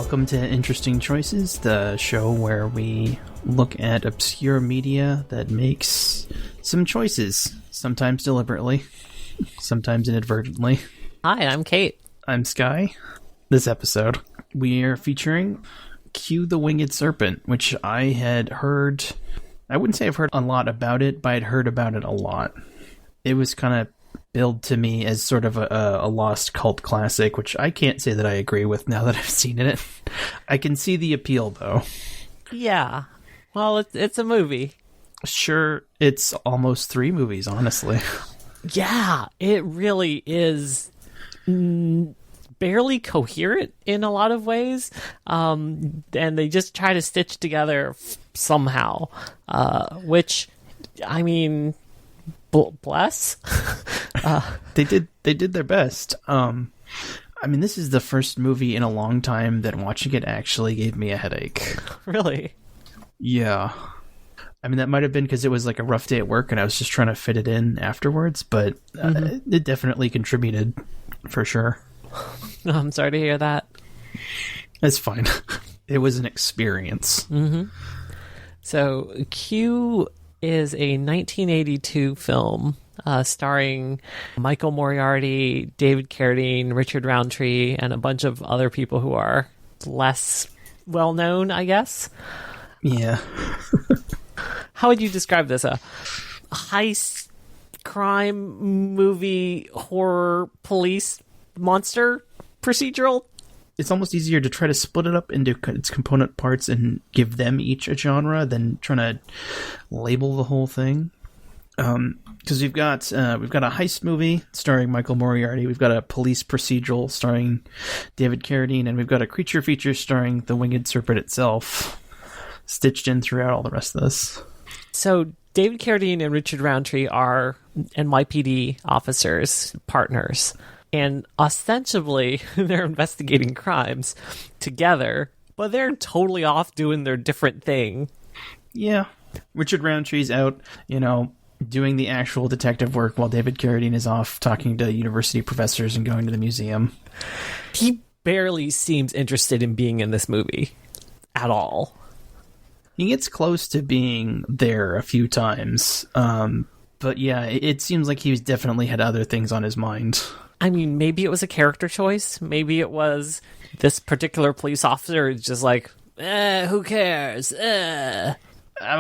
Welcome to Interesting Choices, the show where we look at obscure media that makes some choices, sometimes deliberately, sometimes inadvertently. Hi, I'm Kate. I'm Sky. This episode, we are featuring Q the Winged Serpent, which I had heard... I wouldn't say I've heard a lot about it, but I'd heard about it a lot. It was kind of billed to me as sort of a lost cult classic, which I can't say that I agree with now that I've seen it. I can see the appeal, though. Yeah. Well, it's a movie. Sure, it's almost 3 movies, honestly. Yeah, it really is barely coherent in a lot of ways. And they just try to stitch together somehow, which, I mean... bless. They did their best. I mean, this is the first movie in a long time that watching it actually gave me a headache. Really? Yeah. I mean, that might have been because it was like a rough day at work and I was just trying to fit it in afterwards, but it definitely contributed for sure. I'm sorry to hear that. It's fine. It was an experience. Mm-hmm. So Q is a 1982 film starring Michael Moriarty, David Carradine, Richard Roundtree, and a bunch of other people who are less well-known, I guess. Yeah. How would you describe this? A heist, crime, movie, horror, police, monster, procedural? It's almost easier to try to split it up into its component parts and give them each a genre than trying to label the whole thing. Because we've got a heist movie starring Michael Moriarty, we've got a police procedural starring David Carradine, and we've got a creature feature starring the Winged Serpent itself, stitched in throughout all the rest of this. So David Carradine and Richard Roundtree are NYPD officers, partners. And ostensibly, they're investigating crimes together, but they're totally off doing their different thing. Yeah. Richard Roundtree's out, doing the actual detective work while David Carradine is off talking to university professors and going to the museum. He barely seems interested in being in this movie at all. He gets close to being there a few times. But yeah, it seems like he's definitely had other things on his mind. I mean, maybe it was a character choice. Maybe it was this particular police officer is just like, who cares? I'm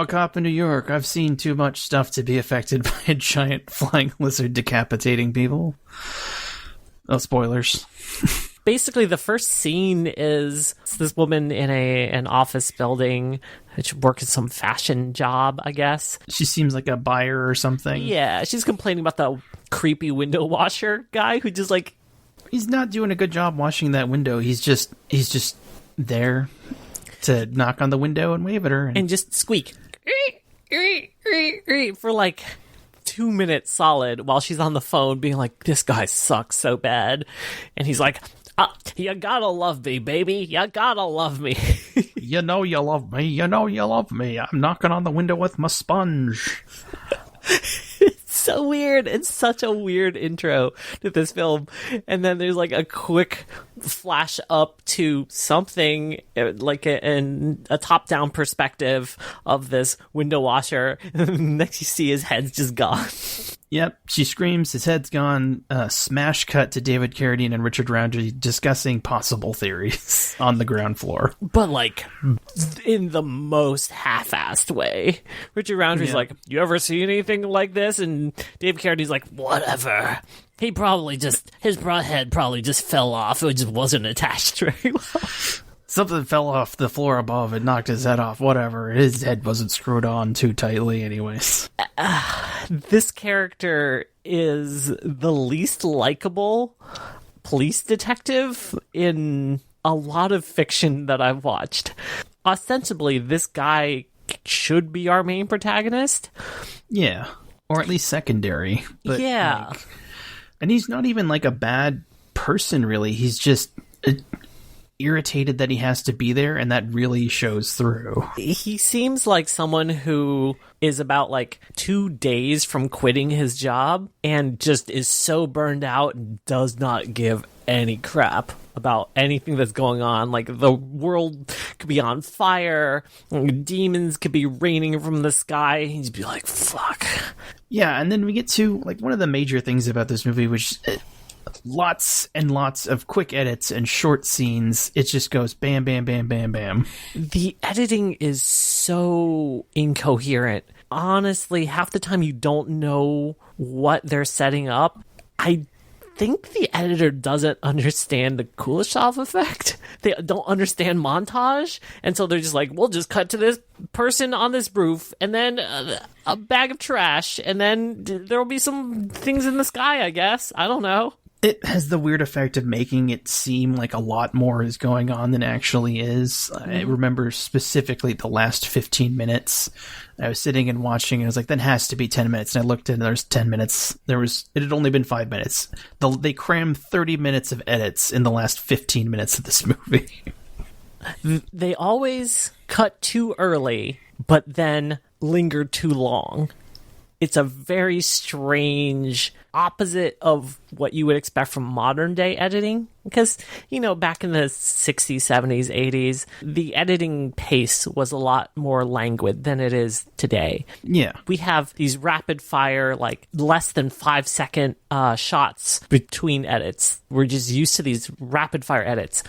a cop in New York. I've seen too much stuff to be affected by a giant flying lizard decapitating people. Oh, spoilers. Basically, the first scene is this woman in an office building. She works at some fashion job, I guess. She seems like a buyer or something. Yeah, she's complaining about the creepy window washer guy who just like... He's not doing a good job washing that window. He's just there to knock on the window and wave at her. And just squeak. For like 2 minutes solid while she's on the phone being like, this guy sucks so bad. And he's like... you gotta love me, baby. You gotta love me. You know you love me. You know you love me. I'm knocking on the window with my sponge. It's so weird. It's such a weird intro to this film. And then there's like a quick flash up to something like a top-down perspective of this window washer. And next you see his head's just gone. Yep, she screams, his head's gone, smash cut to David Carradine and Richard Roundtree discussing possible theories on the ground floor. But, like, in the most half-assed way. Richard Roundtree's like, you ever see anything like this? And David Carradine's like, whatever. He probably just, his head probably just fell off. It just wasn't attached very well. Something fell off the floor above and knocked his head off. Whatever. His head wasn't screwed on too tightly anyways. This character is the least likable police detective in a lot of fiction that I've watched. Ostensibly, this guy should be our main protagonist. Yeah. Or at least secondary. But yeah. And he's not even like a bad person, really. He's just... irritated that he has to be there, and that really shows through. He seems like someone who is about like 2 days from quitting his job and just is so burned out and does not give any crap about anything that's going on. Like, the world could be on fire, demons could be raining from the sky, and you'd be like, fuck. Yeah, and then we get to, like, one of the major things about this movie, which lots and lots of quick edits and short scenes. It just goes bam, bam, bam, bam, bam. The editing is so incoherent. Honestly, half the time you don't know what they're setting up. I think the editor doesn't understand the Kuleshov effect. They don't understand montage, and so they're just like, we'll just cut to this person on this roof, and then a bag of trash, and then there will be some things in the sky, I guess. I don't know. It has the weird effect of making it seem like a lot more is going on than actually is. I remember specifically the last 15 minutes. I was sitting and watching, and I was like, that has to be 10 minutes. And I looked, and there's 10 minutes. It had only been 5 minutes. They crammed 30 minutes of edits in the last 15 minutes of this movie. They always cut too early, but then linger too long. It's a very strange opposite of what you would expect from modern day editing. Because, back in the 60s, 70s, 80s, the editing pace was a lot more languid than it is today. Yeah. We have these rapid fire, like less than 5-second shots between edits. We're just used to these rapid fire edits.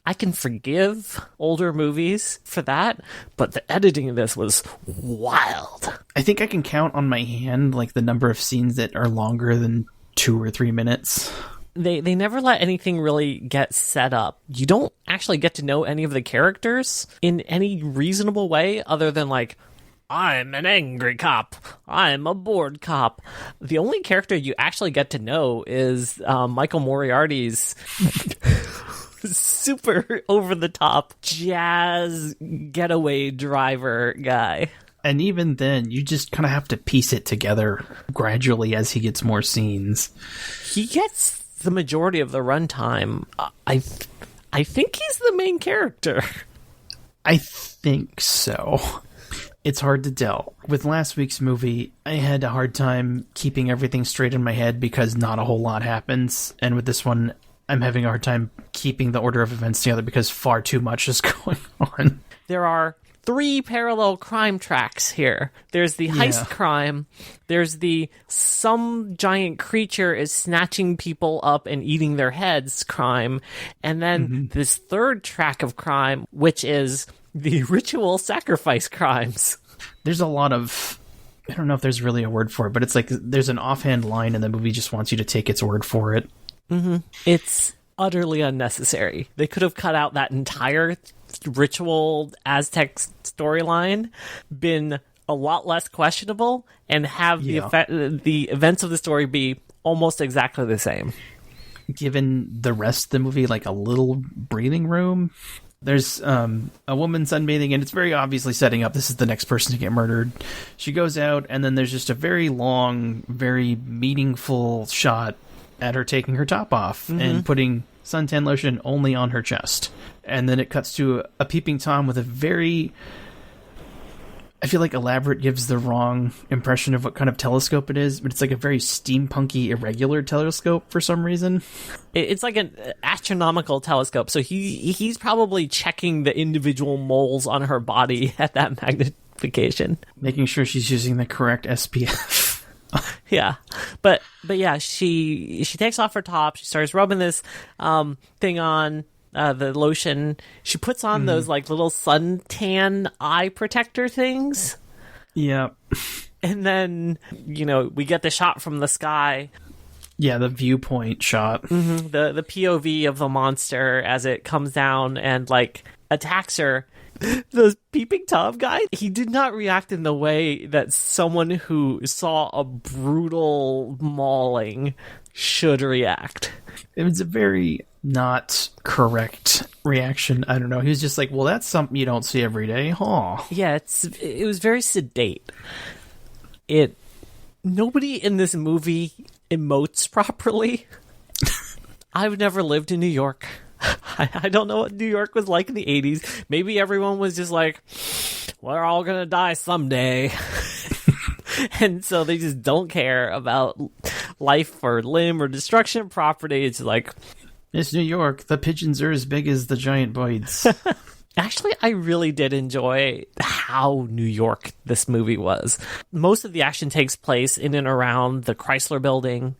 I can forgive older movies for that, but the editing of this was wild. I think I can count on my hand, like, the number of scenes that are longer than 2 or 3 minutes. They never let anything really get set up. You don't actually get to know any of the characters in any reasonable way other than, like, I'm an angry cop. I'm a bored cop. The only character you actually get to know is Michael Moriarty's super over-the-top jazz getaway driver guy. And even then, you just kind of have to piece it together gradually as he gets more scenes. He gets the majority of the runtime. I think he's the main character. I think so. It's hard to tell. With last week's movie, I had a hard time keeping everything straight in my head because not a whole lot happens. And with this one, I'm having a hard time keeping the order of events together because far too much is going on. There are 3 parallel crime tracks here. There's the heist crime. There's the some giant creature is snatching people up and eating their heads crime. And then this third track of crime, which is the ritual sacrifice crimes. There's a lot of... I don't know if there's really a word for it, but it's like there's an offhand line and the movie just wants you to take its word for it. It's utterly unnecessary. They could have cut out that entire ritual Aztec storyline, been a lot less questionable, and have the events of the story be almost exactly the same. Given the rest of the movie, like, a little breathing room. There's a woman sunbathing, and it's very obviously setting up this is the next person to get murdered. She goes out, and then there's just a very long, very meaningful shot at her taking her top off and putting suntan lotion only on her chest. And then it cuts to a peeping Tom with a very... I feel like elaborate gives the wrong impression of what kind of telescope it is, but it's like a very steampunky, irregular telescope for some reason. It's like an astronomical telescope, so he's probably checking the individual moles on her body at that magnification. Making sure she's using the correct SPF. Yeah, but yeah, she takes off her top. She starts rubbing this thing on the lotion. She puts on those like little suntan eye protector things. Yeah, and then we get the shot from the sky. Yeah, the viewpoint shot. The POV of the monster as it comes down and like attacks her. The peeping Tom guy, he did not react in the way that someone who saw a brutal mauling should react. It was a very not correct reaction. I don't know. He was just like, well, that's something you don't see every day. Huh. Yeah, it was very sedate. Nobody in this movie emotes properly. I've never lived in New York. I don't know what New York was like in the 80s. Maybe everyone was just like, we're all gonna die someday. And so they just don't care about life or limb or destruction of property. It's like, It's New York. The pigeons are as big as the giant birds. Actually, I really did enjoy how New York this movie was. Most of the action takes place in and around the Chrysler Building.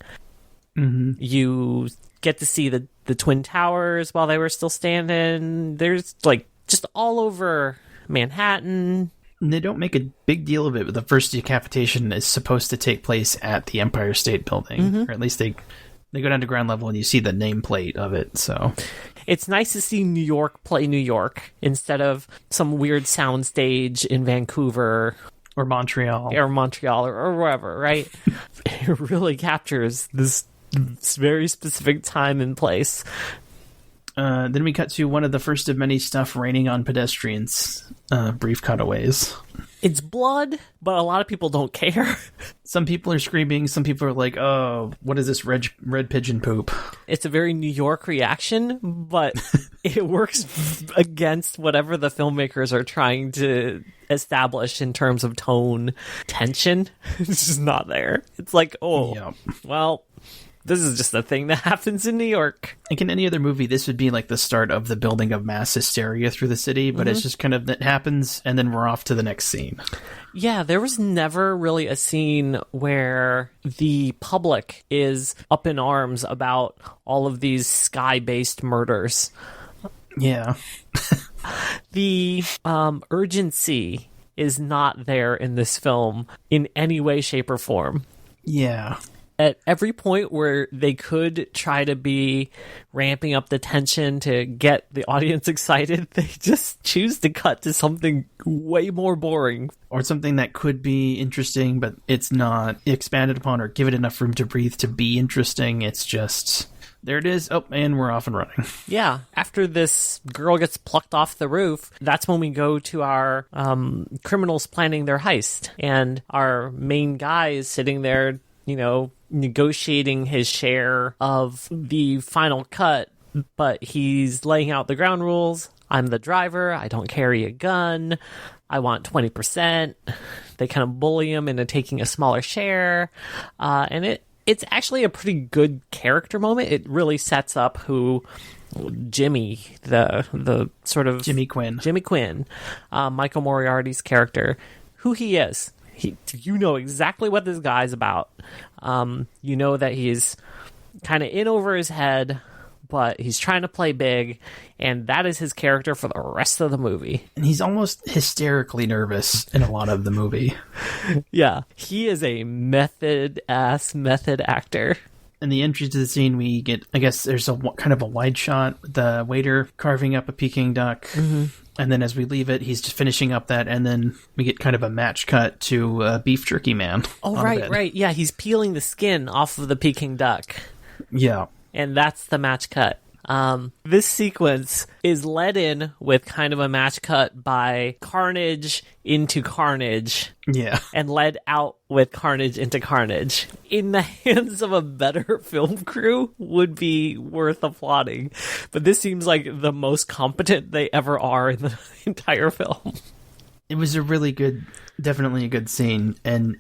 Mm-hmm. You get to see the Twin Towers while they were still standing. There's, like, just all over Manhattan. They don't make a big deal of it, but the first decapitation is supposed to take place at the Empire State Building. Or at least they go down to ground level and you see the nameplate of it, so... It's nice to see New York play New York instead of some weird soundstage in Vancouver. Or Montreal. Or wherever, right? It really captures this very specific time and place. Then we cut to one of the first of many stuff raining on pedestrians. Brief cutaways. It's blood, but a lot of people don't care. Some people are screaming. Some people are like, oh, what is this red pigeon poop? It's a very New York reaction, but it works against whatever the filmmakers are trying to establish in terms of tone, tension. It's just not there. It's like, well... This is just a thing that happens in New York. Like in any other movie, this would be like the start of the building of mass hysteria through the city, but it's just kind of that happens, and then we're off to the next scene. Yeah, there was never really a scene where the public is up in arms about all of these sky-based murders. Yeah. The urgency is not there in this film in any way, shape, or form. Yeah. At every point where they could try to be ramping up the tension to get the audience excited, they just choose to cut to something way more boring. Or something that could be interesting, but it's not expanded upon or give it enough room to breathe to be interesting. It's just, there it is. Oh, and we're off and running. Yeah. After this girl gets plucked off the roof, that's when we go to our criminals planning their heist. And our main guy is sitting there, negotiating his share of the final cut, but he's laying out the ground rules. I'm the driver. I don't carry a gun. I want 20%. They kind of bully him into taking a smaller share. And it's actually a pretty good character moment. It really sets up who Jimmy, the sort of... Jimmy Quinn, Michael Moriarty's character, who he is. You know exactly what this guy's about. You know that he's kind of in over his head, but he's trying to play big, and that is his character for the rest of the movie. And he's almost hysterically nervous in a lot of the movie. Yeah, he is a method actor. In the entry to the scene, we get, I guess there's a kind of a wide shot, the waiter carving up a Peking duck. Mm-hmm. And then as we leave it, he's just finishing up that, and then we get kind of a match cut to Beef Jerky Man. Oh, right. Yeah, he's peeling the skin off of the Peking duck. Yeah. And that's the match cut. This sequence is led in with kind of a match cut by Carnage into Carnage. Yeah. And led out with Carnage into Carnage. In the hands of a better film crew would be worth applauding. But this seems like the most competent they ever are in the entire film. It was a really good, definitely a good scene. And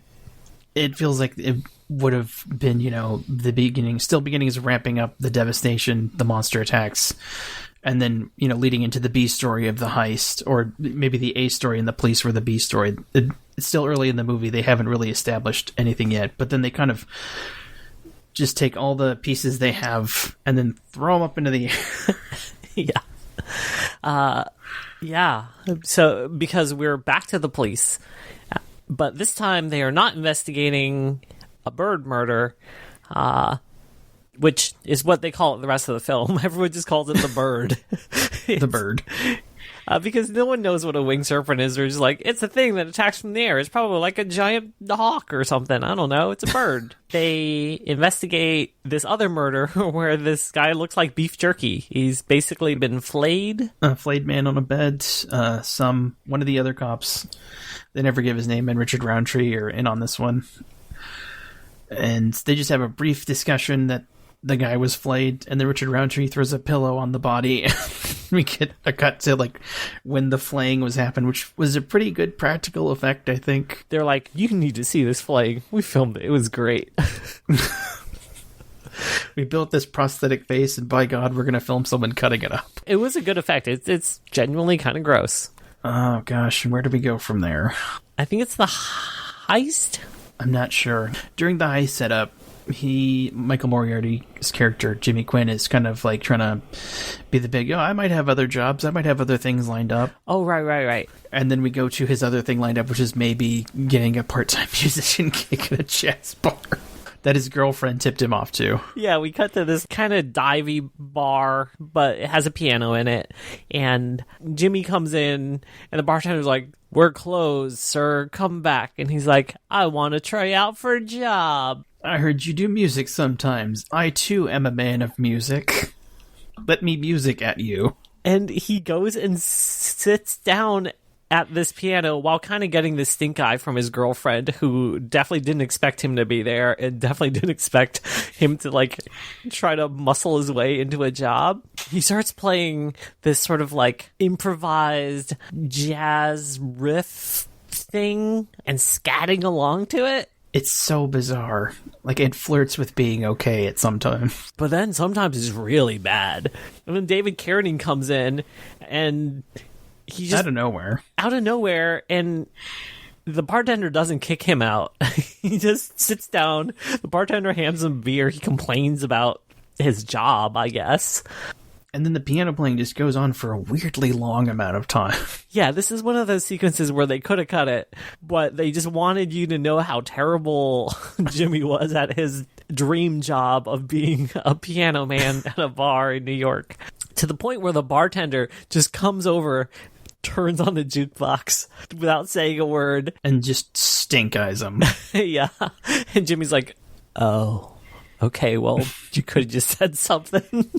it feels like it would have been, the beginning is ramping up the devastation, the monster attacks, and then, leading into the B story of the heist, or maybe the A story and the police were the B story. It's still early in the movie. They haven't really established anything yet, but then they kind of just take all the pieces they have and then throw them up into the air. Yeah. Yeah. So, because we're back to the police, but this time they are not investigating a bird murder, which is what they call it the rest of the film. Everyone just calls it the bird. The bird. Because no one knows what a winged serpent is. They're just like, it's a thing that attacks from the air. It's probably like a giant hawk or something. I don't know. It's a bird. They investigate this other murder where this guy looks like beef jerky. He's basically been flayed. A flayed man on a bed. One of the other cops, they never give his name, and Richard Roundtree are in on this one. And they just have a brief discussion that the guy was flayed, and then Richard Roundtree throws a pillow on the body. We get a cut to when the flaying was happened, which was a pretty good practical effect, I think. They're like, you need to see this flaying. We filmed it. It was great. We built this prosthetic face, and by God, we're going to film someone cutting it up. It was a good effect. It's genuinely kind of gross. Oh, gosh. And where do we go from there? I think it's the heist. I'm not sure. During the heist setup, Michael Moriarty's character, Jimmy Quinn, is kind of like trying to be the big, I might have other jobs. I might have other things lined up. Oh, right. And then we go to his other thing lined up, which is maybe getting a part-time musician gig at a jazz bar that his girlfriend tipped him off to. Yeah, we cut to this kind of divey bar, but it has a piano in it. And Jimmy comes in, and the bartender's like, "We're closed, sir. Come back." And he's like, "I want to try out for a job." I heard you do music sometimes. I, too, am a man of music. Let me music at you. And he goes and sits down at this piano while kind of getting this stink eye from his girlfriend, who definitely didn't expect him to be there and definitely didn't expect him to like try to muscle his way into a job. He starts playing this sort of like improvised jazz riff thing and scatting along to it. It's so bizarre. Like, it flirts with being okay at some time. But then sometimes it's really bad. And then David Carradine comes in, and he just... Out of nowhere, and the bartender doesn't kick him out. He just sits down. The bartender hands him beer. He complains about his job, I guess. And then the piano playing just goes on for a weirdly long amount of time. Yeah, this is one of those sequences where they could have cut it, but they just wanted you to know how terrible Jimmy was at his dream job of being a piano man at a bar in New York. To the point where the bartender just comes over, turns on the jukebox without saying a word. And just stink eyes him. Yeah. And Jimmy's like, "Oh, okay, well, you could have just said something."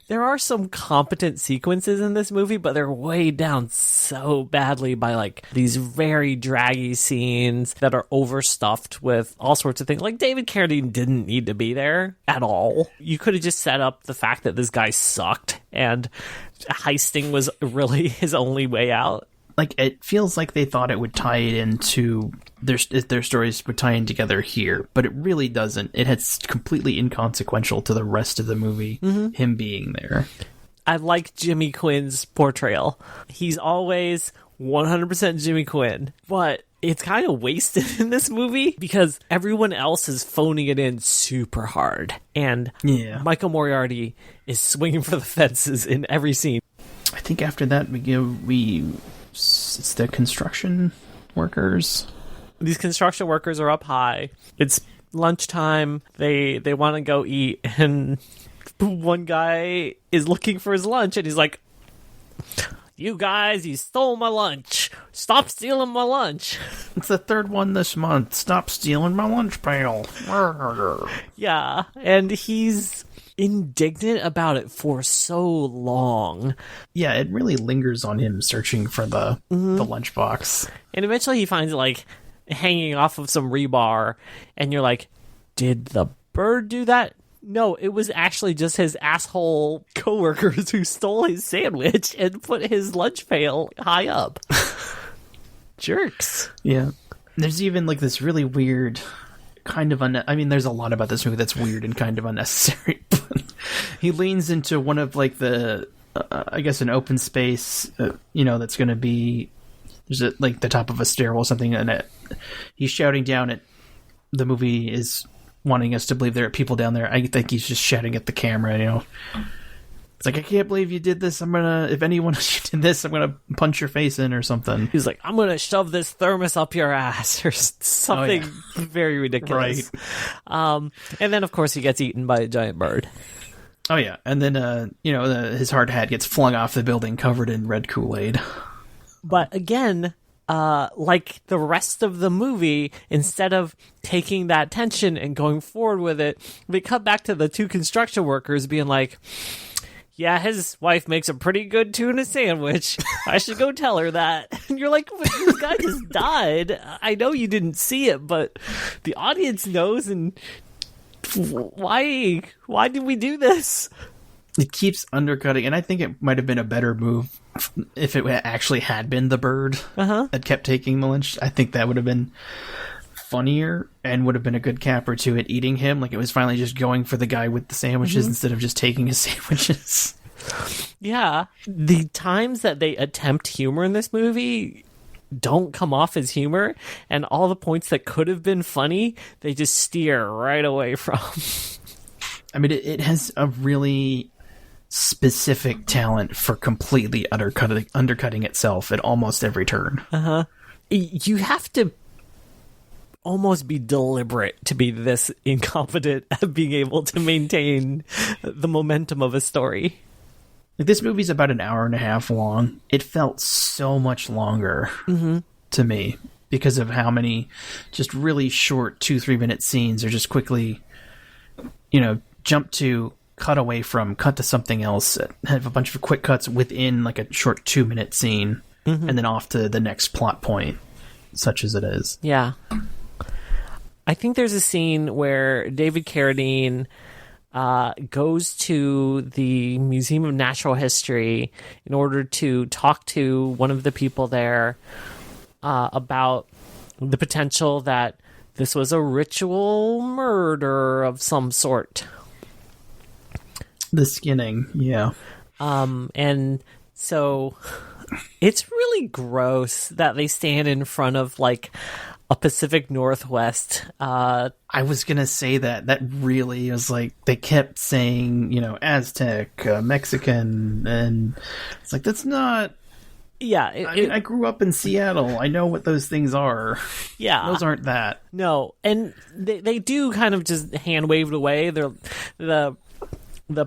There are some competent sequences in this movie, but they're weighed down so badly by like these very draggy scenes that are overstuffed with all sorts of things. Like, David Carradine didn't need to be there at all. You could have just set up the fact that this guy sucked and heisting was really his only way out. Like, it feels like they thought it would tie it into their stories would tie in together here, but it really doesn't. It's completely inconsequential to the rest of the movie, him being there. I like Jimmy Quinn's portrayal. He's always 100% Jimmy Quinn, but it's kind of wasted in this movie because everyone else is phoning it in super hard. And Michael Moriarty is swinging for the fences in every scene. I think after that it's the construction workers. These construction workers are up high. It's lunchtime. They want to go eat, and one guy is looking for his lunch, and he's like, "You guys, you stole my lunch. Stop stealing my lunch." It's the third one this month. Stop stealing my lunch pail. Yeah, and he's indignant about it for so long. Yeah, it really lingers on him searching for the lunchbox. And eventually he finds it like hanging off of some rebar, and you're like, did the bird do that? No, it was actually just his asshole coworkers who stole his sandwich and put his lunch pail high up. Jerks. Yeah. There's even like this really weird kind of there's a lot about this movie that's weird and kind of unnecessary. He leans into one of like the I guess an open space that's going to be there's like the top of a stairwell or something, and he's shouting down at the movie is wanting us to believe there are people down there. I think he's just shouting at the camera, It's like, "I can't believe you did this. If anyone did this, I'm gonna punch your face in," or something. He's like, "I'm gonna shove this thermos up your ass," or something very ridiculous. Right. And then of course he gets eaten by a giant bird. Oh yeah, and then his hard hat gets flung off the building covered in red Kool-Aid. But again, like the rest of the movie, instead of taking that tension and going forward with it, we cut back to the two construction workers being like, "Yeah, his wife makes a pretty good tuna sandwich. I should go tell her that." And you're like, "But this guy just died. I know you didn't see it, but the audience knows, and why did we do this?" It keeps undercutting, and I think it might have been a better move if it actually had been the bird that kept taking the lunch. I think that would have been funnier and would have been a good capper to it eating him. Like, it was finally just going for the guy with the sandwiches instead of just taking his sandwiches. Yeah. The times that they attempt humor in this movie don't come off as humor, and all the points that could have been funny, they just steer right away from. I mean, it has a really specific talent for completely undercutting itself at almost every turn. You have to almost be deliberate to be this incompetent at being able to maintain the momentum of a story. This movie's about an hour and a half long. It felt so much longer to me because of how many just really short 2-3 minute scenes are just quickly, jump to, cut away from, cut to something else, have a bunch of quick cuts within like a short 2-minute scene, and then off to the next plot point, such as it is. Yeah. I think there's a scene where David Carradine goes to the Museum of Natural History in order to talk to one of the people there about the potential that this was a ritual murder of some sort. The skinning, yeah. And so it's really gross that they stand in front of like a Pacific Northwest. I was gonna say that really was like, they kept saying, Aztec, Mexican, and it's like, that's not. Yeah, I grew up in Seattle. I know what those things are. Yeah, those aren't that. No, and they do kind of just hand wave it away. The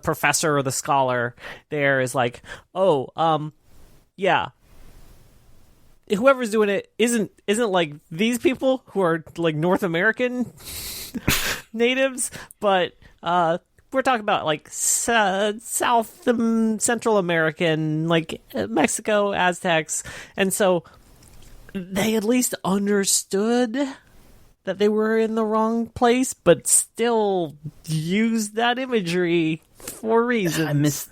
professor or the scholar there is like, yeah, whoever's doing it isn't like these people who are like North American natives, but we're talking about like South Central American, like Mexico, Aztecs, and so they at least understood that they were in the wrong place, but still used that imagery for reasons.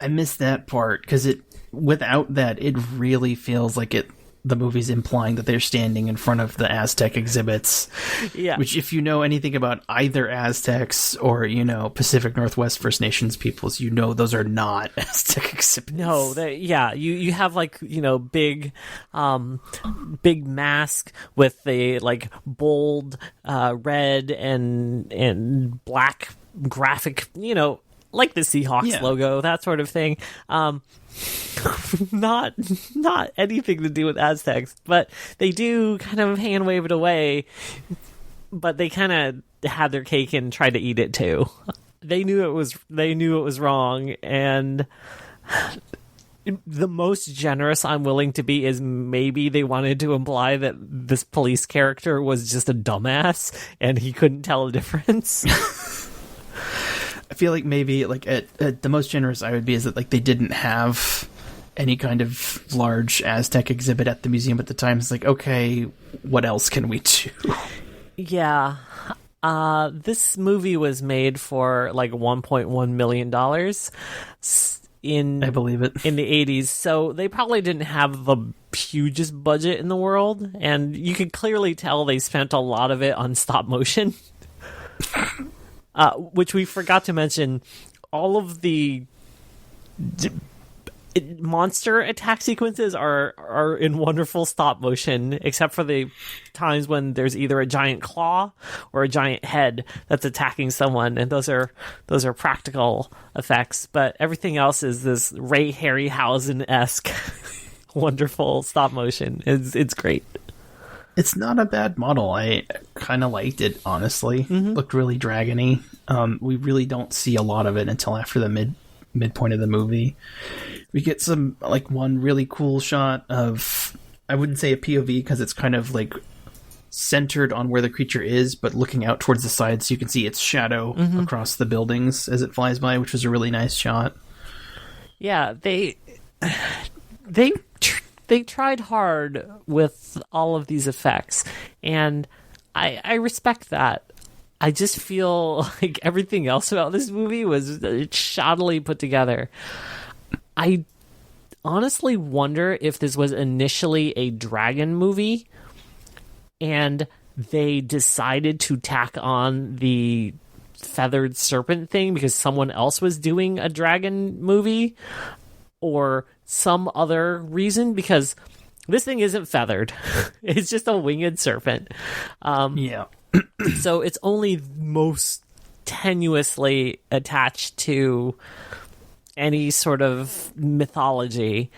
I miss that part, because without that, it really feels like the movie's implying that they're standing in front of the Aztec exhibits. Yeah. Which, if you know anything about either Aztecs or, Pacific Northwest First Nations peoples, those are not Aztec exhibits. No, you have like, big mask with the like bold red and black graphic, like the Seahawks logo, that sort of thing. Not anything to do with Aztecs, but they do kind of hand wave it away, but they kind of had their cake and tried to eat it too. They knew it was wrong, and the most generous I'm willing to be is maybe they wanted to imply that this police character was just a dumbass and he couldn't tell a difference. I feel like maybe like at the most generous I would be is that like they didn't have any kind of large Aztec exhibit at the museum at the time. It's like, okay, what else can we do? Yeah. This movie was made for like $1.1 million I believe it. In the 80s, so they probably didn't have the hugest budget in the world, and you could clearly tell they spent a lot of it on stop motion. Which we forgot to mention, all of the monster attack sequences are in wonderful stop motion, except for the times when there's either a giant claw or a giant head that's attacking someone, and those are practical effects. But everything else is this Ray Harryhausen-esque wonderful stop motion. It's great. It's not a bad model. I kind of liked it, honestly. Looked really dragony. We really don't see a lot of it until after the midpoint of the movie. We get some, like, one really cool shot of, I wouldn't say a POV because it's kind of like centered on where the creature is, but looking out towards the side so you can see its shadow across the buildings as it flies by, which was a really nice shot. Yeah, they tried hard with all of these effects, and I respect that. I just feel like everything else about this movie was shoddily put together. I honestly wonder if this was initially a dragon movie, and they decided to tack on the feathered serpent thing because someone else was doing a dragon movie, or some other reason, because this thing isn't feathered. It's just a winged serpent. Yeah. So it's only most tenuously attached to any sort of mythology.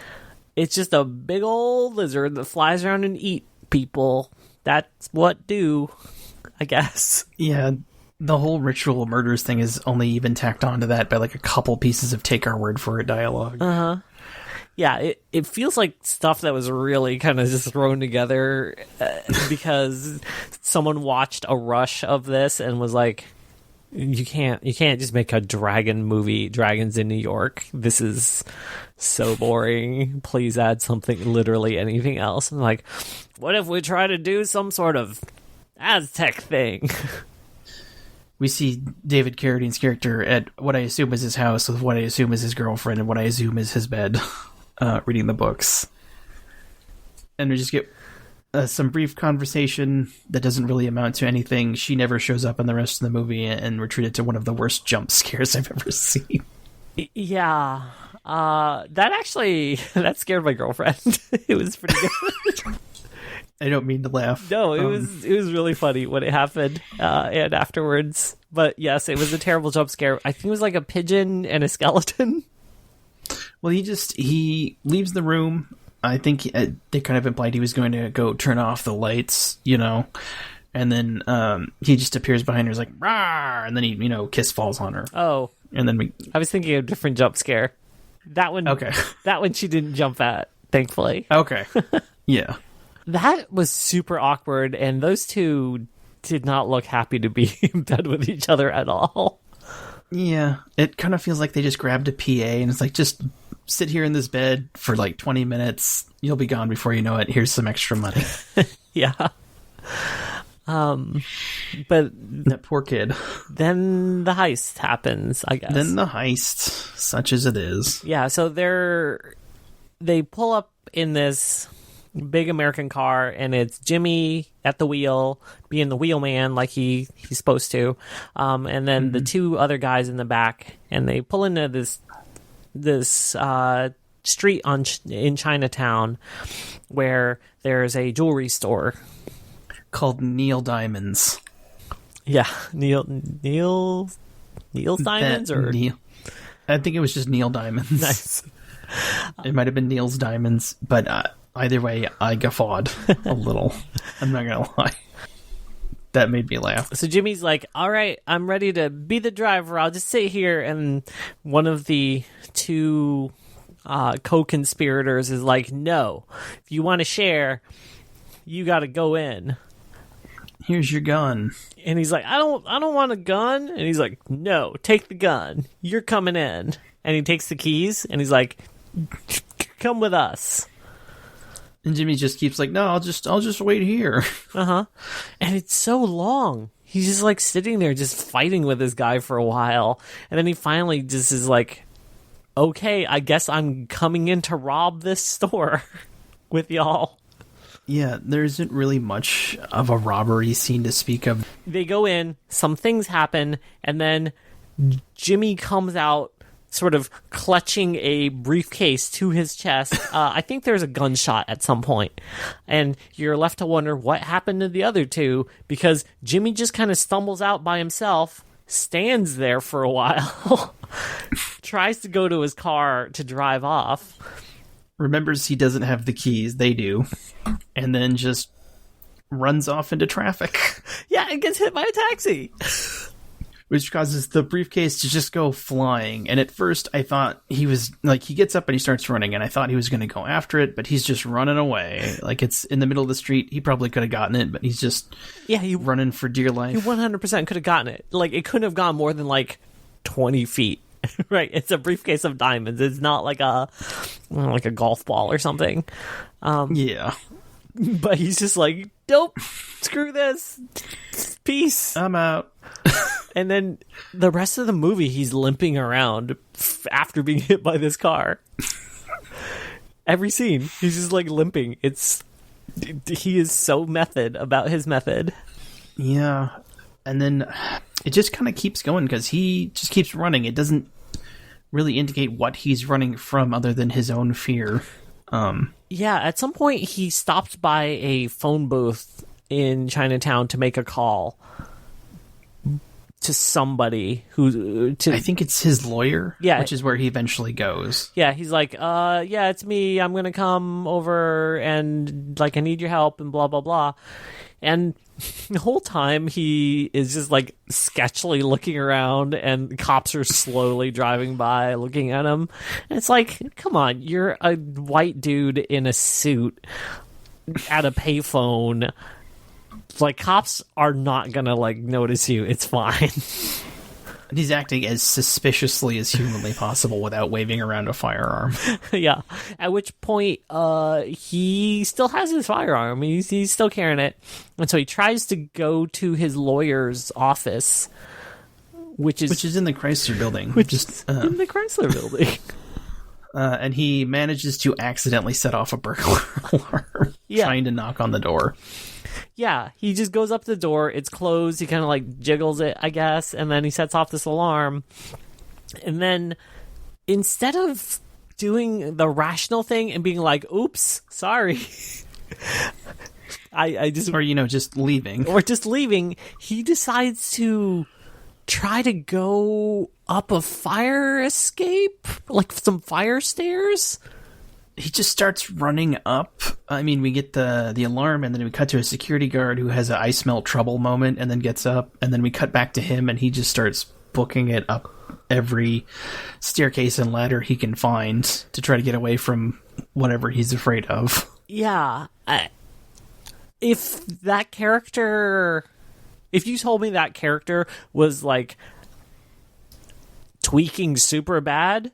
It's just a big old lizard that flies around and eat people. That's what do, I guess. Yeah, the whole ritual murders thing is only even tacked onto that by like a couple pieces of take our word for it dialogue. Yeah, it feels like stuff that was really kind of just thrown together because someone watched a rush of this and was like, you can't just make a dragon movie, Dragons in New York. This is so boring. Please add something, literally anything else. And like, what if we try to do some sort of Aztec thing? We see David Carradine's character at what I assume is his house with what I assume is his girlfriend and what I assume is his bed, reading the books. And we just get some brief conversation that doesn't really amount to anything. She never shows up in the rest of the movie, and we're treated to one of the worst jump scares I've ever seen. Yeah. That scared my girlfriend. It was pretty good. I don't mean to laugh. No, it was really funny when it happened and afterwards. But yes, it was a terrible jump scare. I think it was like a pigeon and a skeleton. Well, he leaves the room. I think they kind of implied he was going to go turn off the lights, and then he just appears behind her, is like, "Rawr!" And then he, kiss falls on her. Oh. And then I was thinking of a different jump scare. That one. Okay. That one she didn't jump at, thankfully. Okay. Yeah. That was super awkward, and those two did not look happy to be in bed with each other at all. Yeah, it kind of feels like they just grabbed a PA and it's like, just sit here in this bed for like 20 minutes. You'll be gone before you know it. Here's some extra money. Yeah. But that poor kid. Then the heist happens, I guess. Then the heist, such as it is. Yeah, so they pull up in this big American car, and it's Jimmy at the wheel, being the wheelman like he's supposed to, and then the two other guys in the back, and they pull into this street in Chinatown where there's a jewelry store called Neil Diamonds. Yeah, Neil's Diamonds, or Neil. I think it was just Neil Diamonds. Nice. It might have been Neil's Diamonds, but either way, I guffawed a little. I'm not gonna lie. That made me laugh. So Jimmy's like, all right, I'm ready to be the driver. I'll just sit here. And one of the two co-conspirators is like, no, if you want to share, you got to go in. Here's your gun. And he's like, I don't want a gun. And he's like, no, take the gun. You're coming in. And he takes the keys and he's like, come with us. And Jimmy just keeps like, no, I'll just wait here. And it's so long. He's just like sitting there just fighting with this guy for a while. And then he finally just is like, okay, I guess I'm coming in to rob this store with y'all. Yeah, there isn't really much of a robbery scene to speak of. They go in, some things happen, and then Jimmy comes out sort of clutching a briefcase to his chest. I think there's a gunshot at some point, and you're left to wonder what happened to the other two, because Jimmy just kind of stumbles out by himself, stands there for a while, tries to go to his car to drive off, remembers he doesn't have the keys, they do, and then just runs off into traffic. Yeah, and gets hit by a taxi. Which causes the briefcase to just go flying. And at first I thought he was like, he gets up and he starts running, and I thought he was going to go after it, but he's just running away. Like, it's in the middle of the street. He probably could have gotten it, but he's just running for dear life. He 100% could have gotten it. Like, it couldn't have gone more than like 20 feet. Right? It's a briefcase of diamonds. It's not like a golf ball or something. Yeah. But he's just like, nope, screw this. Peace. I'm out. And then the rest of the movie, he's limping around after being hit by this car. Every scene, he's just like limping. He is so method about his method. Yeah. And then it just kind of keeps going because he just keeps running. It doesn't really indicate what he's running from other than his own fear. Yeah, at some point he stopped by a phone booth in Chinatown to make a call to somebody I think it's his lawyer, yeah, which is where he eventually goes. Yeah, he's like, yeah, it's me. I'm going to come over and, like, I need your help and blah, blah, blah. And the whole time he is just, like, sketchily looking around and cops are slowly driving by looking at him. And it's like, come on, you're a white dude in a suit at a payphone. Like, cops are not going to, like, notice you. It's fine. And he's acting as suspiciously as humanly possible without waving around a firearm. Yeah. At which point, he still has his firearm. He's still carrying it. And so he tries to go to his lawyer's office, which is in the Chrysler building. In the Chrysler building. And he manages to accidentally set off a burglar alarm, trying to knock on the door. Yeah, he just goes up to the door. It's closed. He kind of like jiggles it, I guess, and then he sets off this alarm. And then instead of doing the rational thing and being like, "Oops, sorry," I just just leaving, he decides to try to go up a fire escape, like some fire stairs. He just starts running up. I mean, we get the alarm, and then we cut to a security guard who has a "I smell trouble" moment, and then gets up, and then we cut back to him, and he just starts booking it up every staircase and ladder he can find to try to get away from whatever he's afraid of. Yeah. If you told me that character was, like, tweaking super bad,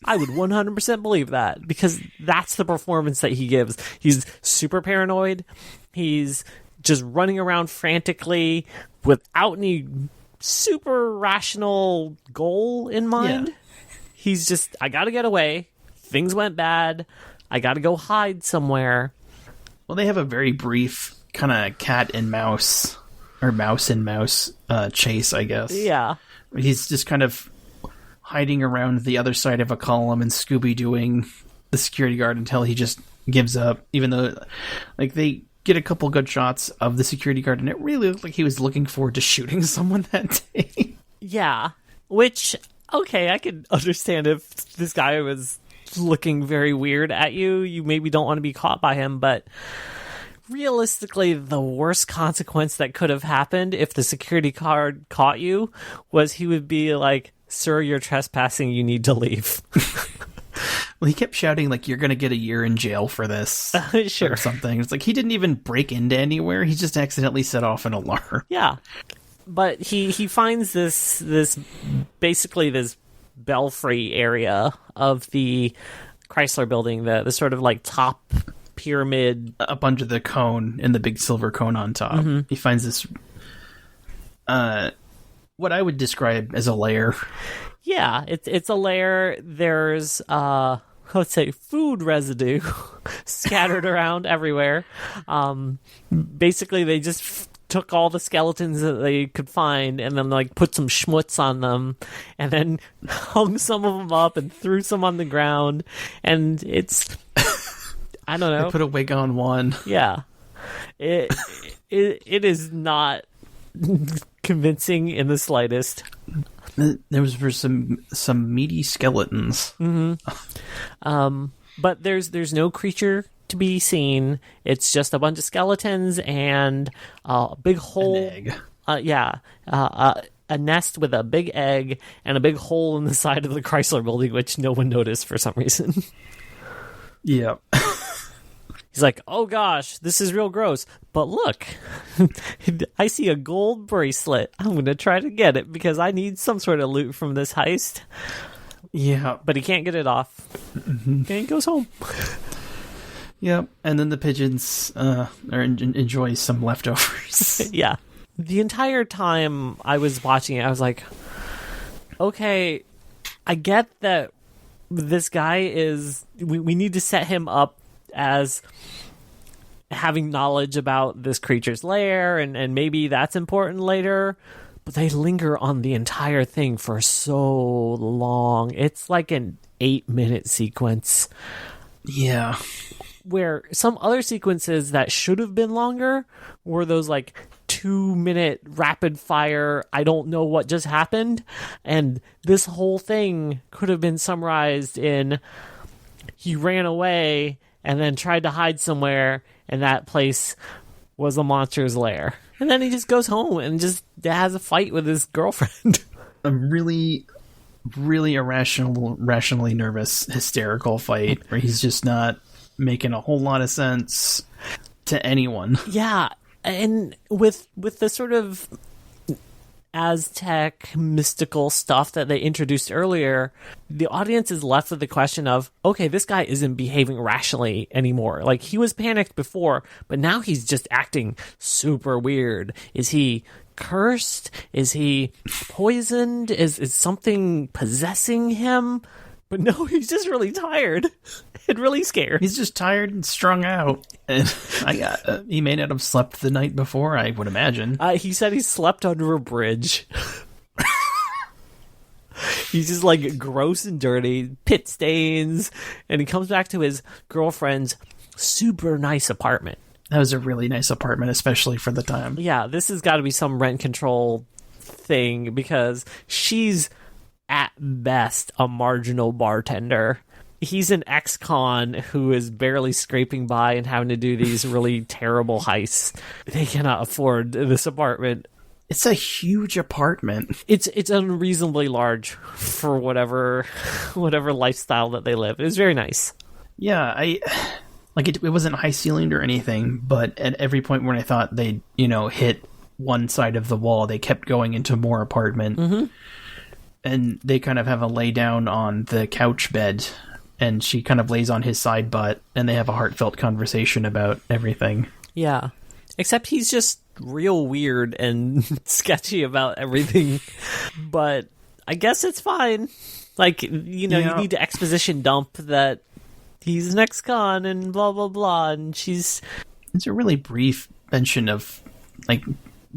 I would 100% believe that, because that's the performance that he gives. He's super paranoid. He's just running around frantically without any super rational goal in mind. Yeah. He's just, I gotta get away. Things went bad. I gotta go hide somewhere. Well, they have a very brief kind of cat and mouse, or mouse and mouse chase, I guess. Yeah. He's just kind of hiding around the other side of a column and Scooby-Dooing the security guard until he just gives up, even though, like, they get a couple good shots of the security guard, and it really looked like he was looking forward to shooting someone that day. Yeah, which, okay, I could understand if this guy was looking very weird at you. You maybe don't want to be caught by him, but realistically, the worst consequence that could have happened if the security guard caught you was he would be like, "Sir, you're trespassing. You need to leave." Well, he kept shouting, like, "You're going to get a year in jail for this." Sure. Or something. It's like he didn't even break into anywhere. He just accidentally set off an alarm. Yeah. But he finds this basically this belfry area of the Chrysler building, the sort of like top pyramid. Up under the cone and the big silver cone on top. Mm-hmm. He finds this... what I would describe as a lair. Yeah, it's a lair. There's let's say food residue scattered around everywhere. Basically, they just took all the skeletons that they could find and then like put some schmutz on them and then hung some of them up and threw some on the ground. And it's I don't know. They put a wig on one. Yeah, it is not convincing in the slightest. There was for some meaty skeletons. Mm-hmm. But there's no creature to be seen. It's just a bunch of skeletons and a big hole. An egg. A nest with a big egg and a big hole in the side of the Chrysler building, which no one noticed for some reason. Yeah. He's like, "Oh gosh, this is real gross. But look, I see a gold bracelet. I'm going to try to get it because I need some sort of loot from this heist." Yeah. But he can't get it off. Mm-hmm. And he goes home. Yep. And then the pigeons enjoy some leftovers. Yeah. The entire time I was watching it, I was like, okay, I get that this guy is... We need to set him up as having knowledge about this creature's lair, and maybe that's important later. But they linger on the entire thing for so long. It's like an 8-minute sequence. Yeah. Where some other sequences that should have been longer were those like 2-minute rapid fire, I don't know what just happened. And this whole thing could have been summarized in he ran away and then tried to hide somewhere, and that place was a monster's lair. And then he just goes home and just has a fight with his girlfriend. A really, really rationally nervous, hysterical fight where he's just not making a whole lot of sense to anyone. Yeah, and with the sort of Aztec mystical stuff that they introduced earlier, the audience is left with the question of, okay, this guy isn't behaving rationally anymore. Like, he was panicked before, but now he's just acting super weird. Is he cursed? Is he poisoned? Is something possessing him? But no, he's just really tired and really scared. He's just tired and strung out. And he may not have slept the night before, I would imagine. He said he slept under a bridge. He's just like gross and dirty, pit stains, and he comes back to his girlfriend's super nice apartment. That was a really nice apartment, especially for the time. Yeah, this has got to be some rent control thing, because she's at best a marginal bartender. He's an ex-con who is barely scraping by and having to do these really terrible heists. They cannot afford this apartment. It's a huge apartment. It's unreasonably large for whatever lifestyle that they live. It was very nice. Yeah, it wasn't high ceilinged or anything, but at every point when I thought they'd, hit one side of the wall, they kept going into more apartment. Mm-hmm. And they kind of have a lay down on the couch bed, and she kind of lays on his side butt, and they have a heartfelt conversation about everything. Yeah. Except he's just real weird and sketchy about everything. But I guess it's fine. Like, you need to exposition dump that he's an ex-con and blah, blah, blah. And it's a really brief mention of, like,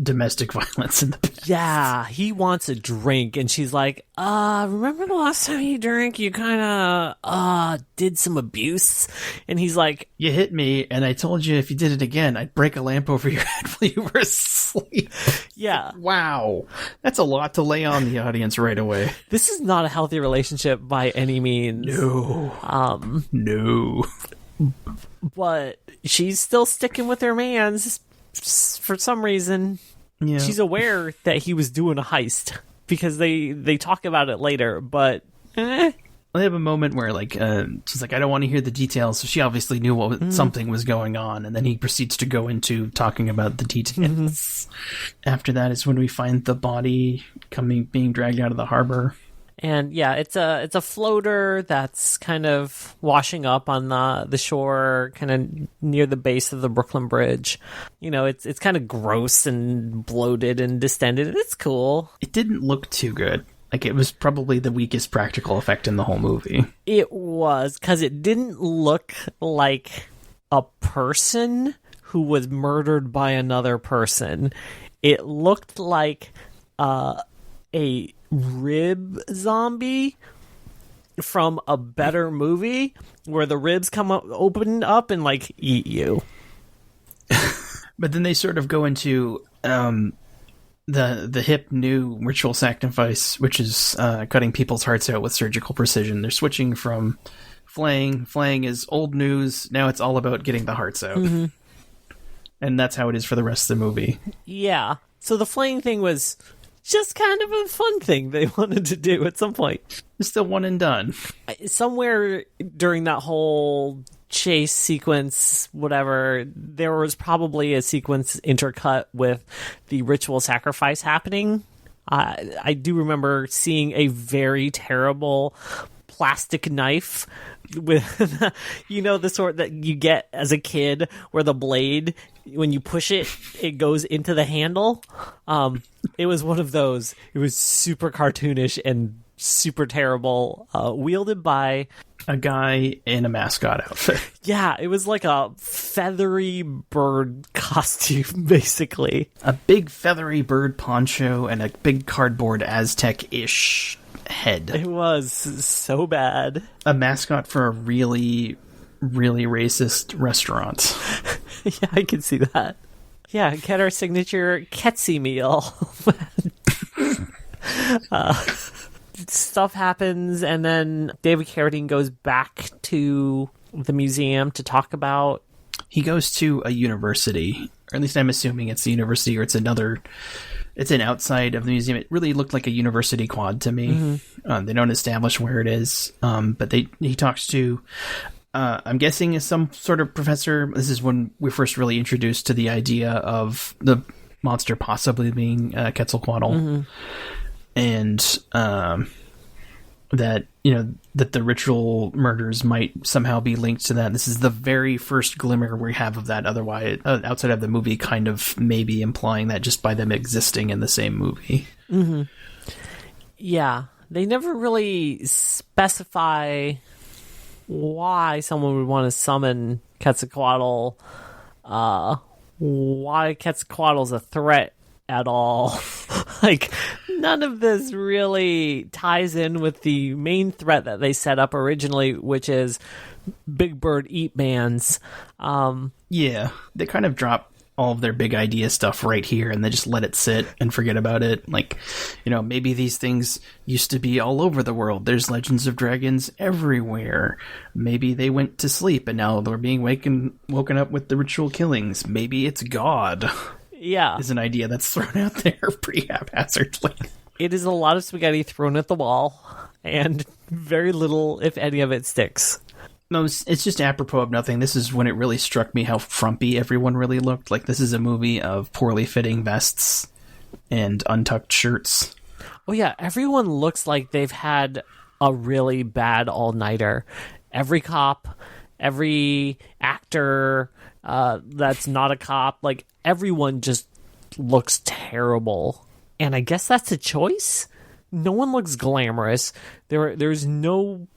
domestic violence in the past. Yeah, he wants a drink, and she's like, remember the last time you drank, you kind of did some abuse? And he's like, you hit me, and I told you if you did it again, I'd break a lamp over your head while you were asleep. Yeah. Wow. That's a lot to lay on the audience right away. This is not a healthy relationship by any means. No. No. But she's still sticking with her mans for some reason. Yeah. She's aware that he was doing a heist because they talk about it later, but They have a moment where she's like, I don't want to hear the details, so she obviously knew what something was going on, and then he proceeds to go into talking about the details. After that is when we find the body being dragged out of the harbor. And yeah, it's a floater that's kind of washing up on the shore, kind of near the base of the Brooklyn Bridge. It's kind of gross and bloated and distended, and it's cool. It didn't look too good. Like, it was probably the weakest practical effect in the whole movie. It was, because it didn't look like a person who was murdered by another person. It looked like a rib zombie from a better movie where the ribs open up and eat you. But then they sort of go into the hip new ritual sacrifice, which is cutting people's hearts out with surgical precision. They're switching from flaying. Flaying is old news. Now it's all about getting the hearts out. Mm-hmm. And that's how it is for the rest of the movie. Yeah. So the flaying thing was just kind of a fun thing they wanted to do at some point. It's still one and done. Somewhere during that whole chase sequence, whatever, there was probably a sequence intercut with the ritual sacrifice happening. I do remember seeing a very terrible plastic knife with, the sort that you get as a kid where the blade, when you push it, it goes into the handle. It was one of those. It was super cartoonish and super terrible, wielded by a guy in a mascot outfit. Yeah, it was like a feathery bird costume, basically. A big feathery bird poncho and a big cardboard Aztec-ish head. It was so bad. A mascot for a really, really racist restaurant. Yeah, I can see that. Yeah, get our signature Ketsi meal. Stuff happens, and then David Carradine goes back to the museum to talk about... He goes to a university, or at least I'm assuming it's the university, or it's an outside of the museum. It really looked like a university quad to me. Mm-hmm. They don't establish where it is, but he talks to... I'm guessing is some sort of professor. This is when we're first really introduced to the idea of the monster possibly being Quetzalcoatl. Mm-hmm. And that, that the ritual murders might somehow be linked to that. This is the very first glimmer we have of that. Otherwise, outside of the movie, kind of maybe implying that just by them existing in the same movie. Mm-hmm. Yeah, they never really specify why someone would want to summon Quetzalcoatl, why Quetzalcoatl's a threat at all. Like, none of this really ties in with the main threat that they set up originally, which is Big Bird Eat Man's. Yeah, they kind of drop all of their big idea stuff right here and they just let it sit and forget about it. Like, maybe these things used to be all over the world. There's legends of dragons everywhere. Maybe they went to sleep and now they're being woken up with the ritual killings. Maybe it's God. Yeah. Is an idea that's thrown out there pretty haphazardly. It is a lot of spaghetti thrown at the wall, and very little, if any of it, sticks. No, it's just apropos of nothing. This is when it really struck me how frumpy everyone really looked. Like, this is a movie of poorly fitting vests and untucked shirts. Oh yeah, everyone looks like they've had a really bad all-nighter. Every cop, every actor that's not a cop, like, everyone just looks terrible. And I guess that's a choice? No one looks glamorous. There's no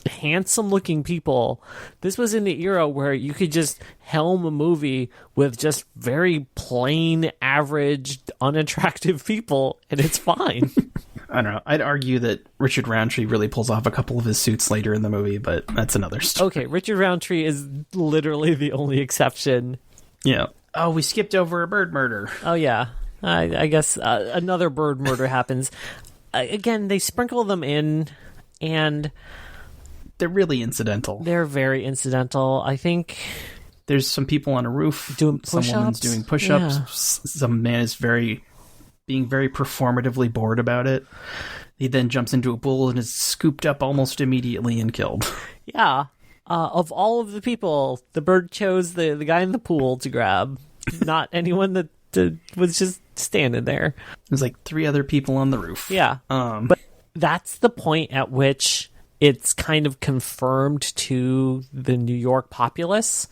handsome-looking people. This was in the era where you could just helm a movie with just very plain, average, unattractive people, and it's fine. I don't know. I'd argue that Richard Roundtree really pulls off a couple of his suits later in the movie, but that's another story. Okay, Richard Roundtree is literally the only exception. Yeah. Oh, we skipped over a bird murder. Oh, yeah. I guess another bird murder happens. Again, they sprinkle them in, and... They're really incidental. They're very incidental. I think... There's some people on a roof. Doing push-ups? Some woman's doing push-ups. Yeah. Some man is being very performatively bored about it. He then jumps into a pool and is scooped up almost immediately and killed. Yeah. Of all of the people, the bird chose the guy in the pool to grab, not anyone that was just standing there. There's like 3 other people on the roof. Yeah. But that's the point at which it's kind of confirmed to the New York populace,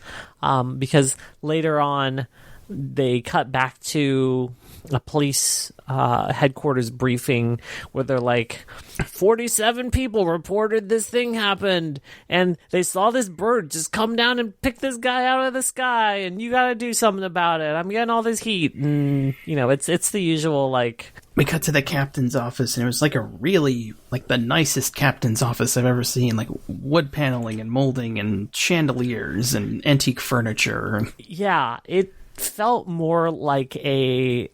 because later on they cut back to a police headquarters briefing where they're like, 47 people reported this thing happened, and they saw this bird just come down and pick this guy out of the sky, and you gotta do something about it. I'm getting all this heat. And, it's the usual, like... We cut to the captain's office, and it was like the nicest captain's office I've ever seen. Like, wood paneling and molding and chandeliers and antique furniture. Yeah, it felt more like a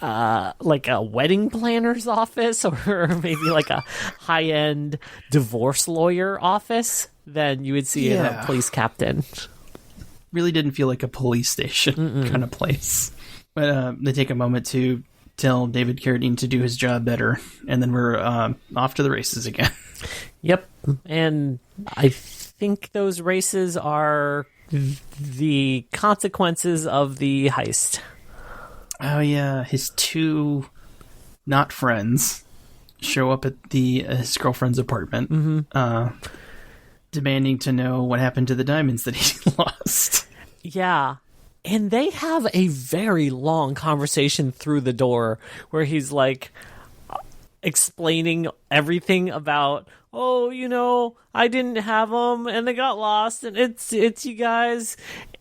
wedding planner's office, or maybe like a high-end divorce lawyer office than you would see in a police captain. Really didn't feel like a police station kind of place. But they take a moment to tell David Carradine to do his job better, and then we're off to the races again. Yep, and I think those races are the consequences of the heist. Oh yeah, his 2 not friends show up at his girlfriend's apartment, demanding to know what happened to the diamonds that he lost. Yeah, and they have a very long conversation through the door where he's like, explaining everything about, oh, I didn't have them and they got lost and it's you guys.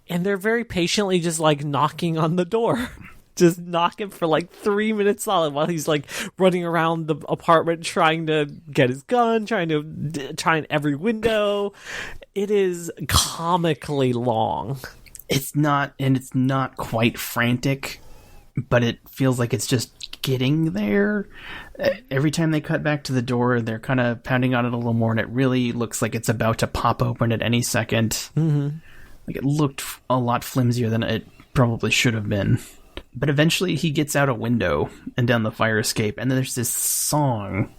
And they're very patiently just like knocking on the door. Just knocking for like 3 minutes solid while he's like running around the apartment trying to get his gun, trying in every window. It is comically long. It's not quite frantic, but it feels like it's just getting there. Every time they cut back to the door, they're kind of pounding on it a little more, and it really looks like it's about to pop open at any second. Mm-hmm. Like, it looked a lot flimsier than it probably should have been. But eventually he gets out a window and down the fire escape, and then there's this song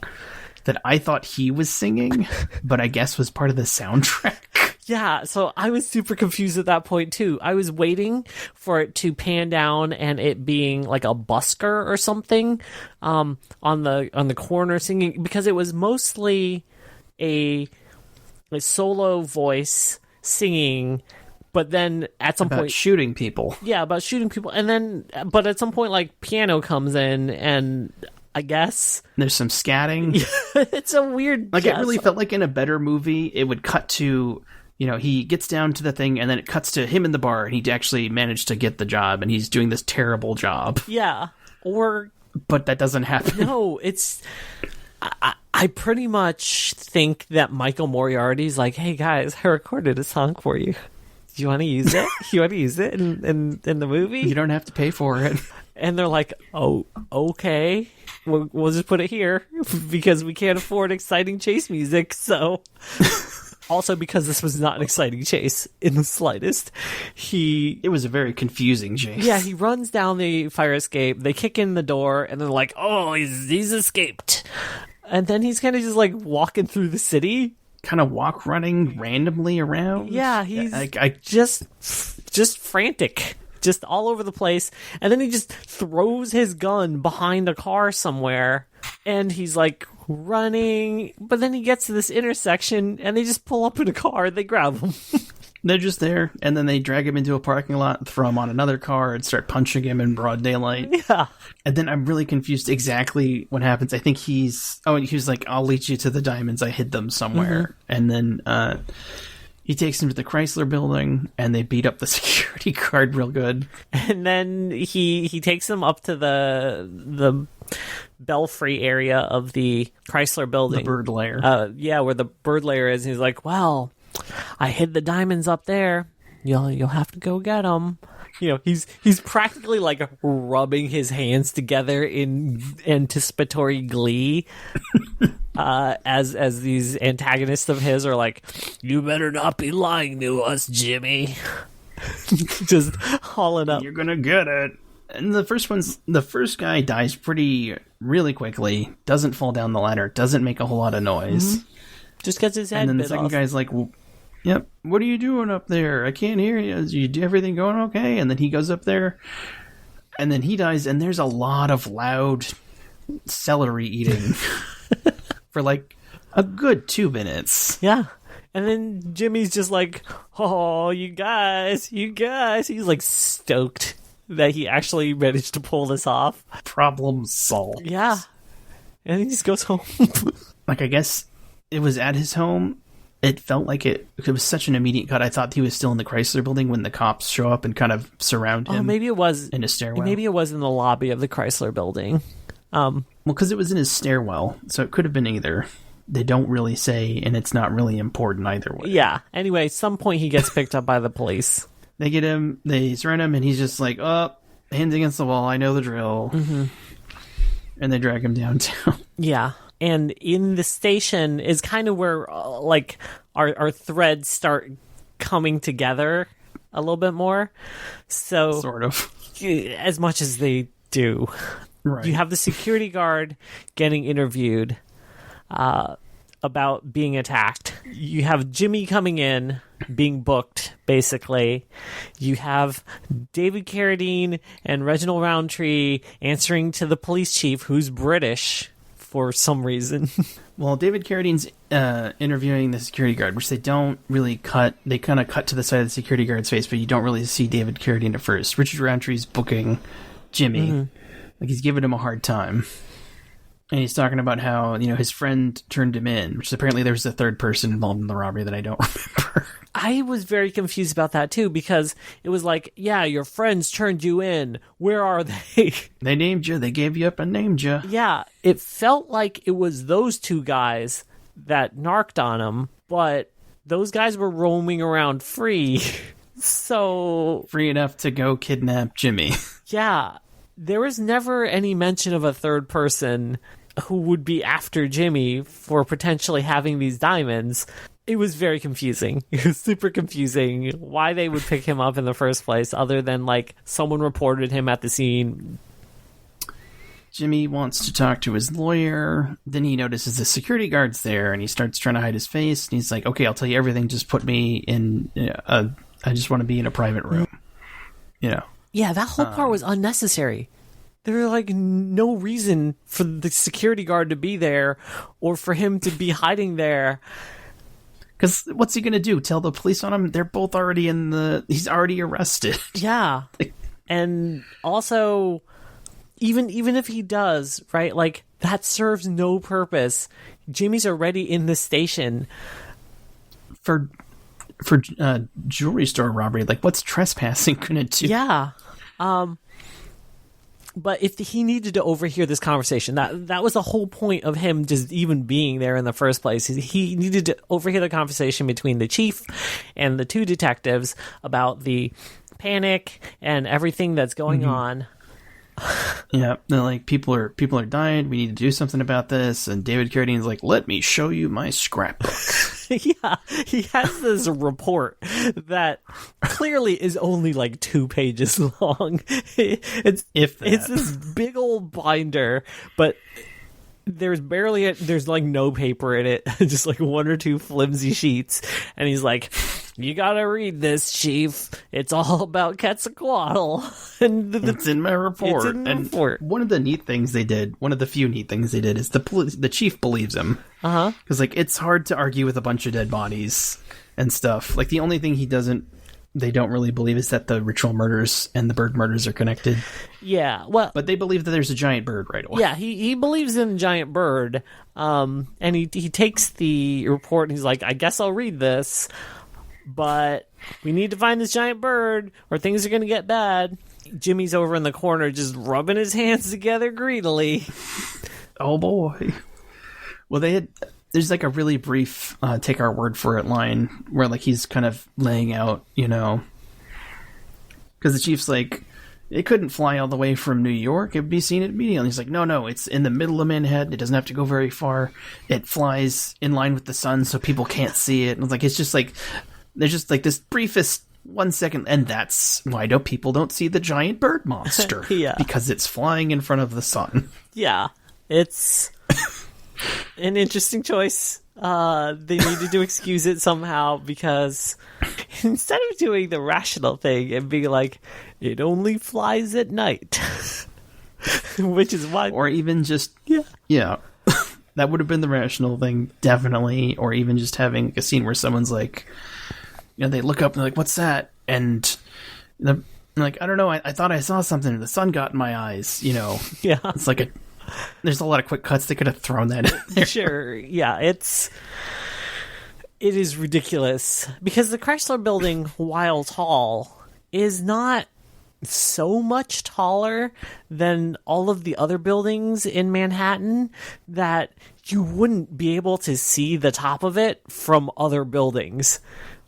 that I thought he was singing, but I guess was part of the soundtrack. Yeah, so I was super confused at that point too. I was waiting for it to pan down and it being like a busker or something on the corner singing, because it was mostly a solo voice singing. But then at some point, shooting people. Yeah, about shooting people. And then, but at some point, like, piano comes in, and I guess there's some scatting. It's a weird. Like, it really felt like in a better movie, it would cut to, he gets down to the thing, and then it cuts to him in the bar, and he actually managed to get the job, and he's doing this terrible job. Yeah. But that doesn't happen. No, it's. I pretty much think that Michael Moriarty's like, hey guys, I recorded a song for you. Do you want to use it? You want to use it in the movie? You don't have to pay for it. And they're like, oh, okay. We'll just put it here because we can't afford exciting chase music. So, also because this was not an exciting chase in the slightest. It was a very confusing chase. Yeah, he runs down the fire escape. They kick in the door and they're like, oh, he's escaped. And then he's kind of just like walking through the city. Kind of running randomly around. Yeah, he's just frantic, just all over the place. And then he just throws his gun behind a car somewhere, and he's like running. But then he gets to this intersection, and they just pull up in a car, and they grab him. They're just there, and then they drag him into a parking lot, throw him on another car, and start punching him in broad daylight. Yeah. And then I'm really confused exactly what happens. I think he was like, I'll lead you to the diamonds. I hid them somewhere. Mm-hmm. And then he takes him to the Chrysler building, and they beat up the security guard real good. And then he takes him up to the belfry area of the Chrysler building. The bird lair. Yeah, where the bird lair is. And he's like, well, I hid the diamonds up there. You'll have to go get them. He's practically like rubbing his hands together in anticipatory glee, as these antagonists of his are like, "You better not be lying to us, Jimmy." Just hauling up. You're gonna get it. And the first guy dies really quickly. Doesn't fall down the ladder. Doesn't make a whole lot of noise. Mm-hmm. Just gets his head. And then the second guy's like, yep, what are you doing up there? I can't hear you. Is everything going okay? And then he goes up there, and then he dies, and there's a lot of loud celery eating for like a good 2 minutes. Yeah. And then Jimmy's just like, oh, you guys. He's like stoked that he actually managed to pull this off. Problem solved. Yeah. And he just goes home. Like, I guess it was at his home. It felt like it was such an immediate cut. I thought he was still in the Chrysler building when the cops show up and kind of surround him. Oh, maybe it was in his stairwell. Maybe it was in the lobby of the Chrysler building. Well, because it was in his stairwell, so it could have been either. They don't really say, and it's not really important either way. Yeah. Anyway, some point he gets picked up by the police. They get him, they surround him, and he's just like, oh, hands against the wall, I know the drill. Mm-hmm. And they drag him downtown. Yeah. And in the station is kind of where, like, our threads start coming together a little bit more. So, sort of. As much as they do. Right. You have the security guard getting interviewed about being attacked. You have Jimmy coming in, being booked, basically. You have David Carradine and Reginald Roundtree answering to the police chief, who's British for some reason. Well, David Carradine's interviewing the security guard, which they don't really cut. They kind of cut to the side of the security guard's face, but you don't really see David Carradine at first. Richard Roundtree's booking Jimmy. Mm-hmm. Like, he's giving him a hard time. And he's talking about how, his friend turned him in, which apparently there was a third person involved in the robbery that I don't remember. I was very confused about that, too, because it was like, yeah, your friends turned you in. Where are they? They named you. They gave you up and named you. Yeah, it felt like it was those two guys that narked on him, but those guys were roaming around free. So... free enough to go kidnap Jimmy. Yeah, there was never any mention of a third person who would be after Jimmy for potentially having these diamonds. It was very confusing. It was super confusing why they would pick him up in the first place, other than, like, someone reported him at the scene. Jimmy wants to talk to his lawyer. Then he notices the security guard's there, and he starts trying to hide his face. And he's like, okay, I'll tell you everything. Just put me in I just want to be in a private room. Yeah, that whole part was unnecessary. There was, like, no reason for the security guard to be there or for him to be hiding there. Because what's he going to do? Tell the police on him? They're both already he's already arrested. Yeah. And also, even if he does, right, like, that serves no purpose. Jimmy's already in the station. For jewelry store robbery, like, what's trespassing gonna do? Yeah. But if he needed to overhear this conversation, that was the whole point of him just even being there in the first place. He needed to overhear the conversation between the chief and the two detectives about the panic and everything that's going on. Yeah, they're like, people are dying. We need to do something about this. And David Carradine's like, let me show you my scrapbook. Yeah, he has this report that clearly is only like 2 pages long. It's this big old binder, but there's like no paper in it, just like 1 or 2 flimsy sheets. And he's like, you gotta read this, Chief. It's all about Quetzalcoatl. And it's in my report. It's in the report. One of the few neat things they did is the Chief believes him. Uh-huh. Because, like, it's hard to argue with a bunch of dead bodies and stuff. Like, the only thing they don't really believe is that the ritual murders and the bird murders are connected. Yeah, well... but they believe that there's a giant bird right away. Yeah, he believes in the giant bird, and he takes the report and he's like, I guess I'll read this, but we need to find this giant bird or things are going to get bad. Jimmy's over in the corner just rubbing his hands together greedily. Oh, boy. Well, there's like a really brief take our word for it line where, like, he's kind of laying out, because the Chief's like, it couldn't fly all the way from New York. It would be seen immediately. And he's like, no, it's in the middle of Manhattan. It doesn't have to go very far. It flies in line with the sun so people can't see it. And it's like, it's just like, there's just like this briefest 1 second. And that's why people don't see the giant bird monster. Yeah. Because it's flying in front of the sun. Yeah. It's an interesting choice. They needed to excuse it somehow because instead of doing the rational thing and being like, it only flies at night, which is why, or even just yeah, that would have been the rational thing, definitely. Or even just having a scene where someone's like, they look up and they're like, "What's that?" And they're like, "I don't know. I thought I saw something. The sun got in my eyes." Yeah, it's like there's a lot of quick cuts. They could have thrown that in there. Sure, yeah, it is ridiculous because the Chrysler Building, while tall, is not so much taller than all of the other buildings in Manhattan that you wouldn't be able to see the top of it from other buildings.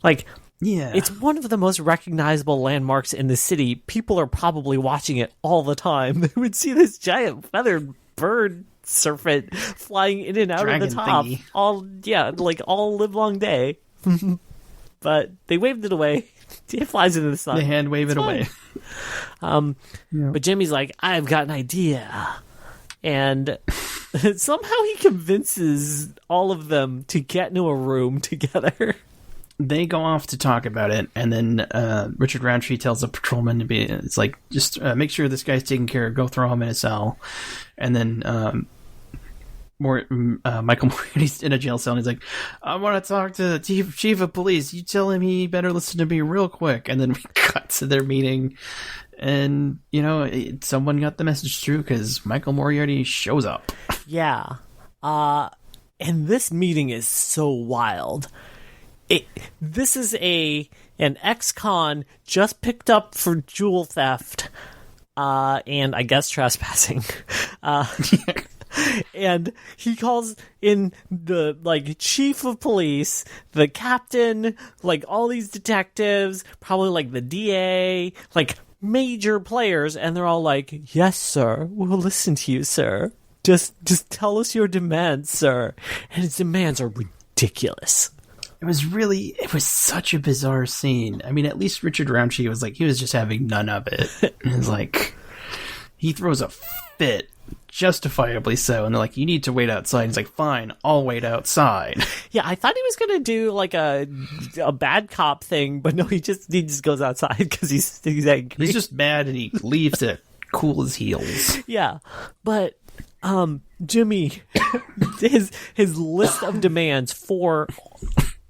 Like, yeah, it's one of the most recognizable landmarks in the city. People are probably watching it all the time. They would see this giant feathered bird serpent flying in and out Dragon of the top thingy. all live long day. But they waved it away. It flies into the sun. They hand wave it away. But Jimmy's like, I've got an idea. And somehow he convinces all of them to get into a room together. They go off to talk about it, and then Richard Roundtree tells a patrolman to be, it's like, just make sure this guy's taken care of, go throw him in a cell. And then Michael Moriarty's in a jail cell, and he's like, I want to talk to the chief of police. You tell him he better listen to me real quick. And then we cut to their meeting, and, someone got the message through because Michael Moriarty shows up. Yeah. And this meeting is so wild. This is an ex-con just picked up for jewel theft, and I guess trespassing. And he calls in the, like, chief of police, the captain, like, all these detectives, probably, like, the DA, like, major players, and they're all like, yes, sir, we'll listen to you, sir. Just tell us your demands, sir. And his demands are ridiculous. It was such a bizarre scene. I mean, at least Richard Roundtree was like, he was just having none of it. And it's like, he throws a fit, justifiably so, and they're like, you need to wait outside. He's like, fine, I'll wait outside. Yeah, I thought he was gonna do like a bad cop thing, but no, he just goes outside because he's angry. He's just mad, and he leaves to cool his heels. Yeah, but Jimmy, his list of demands for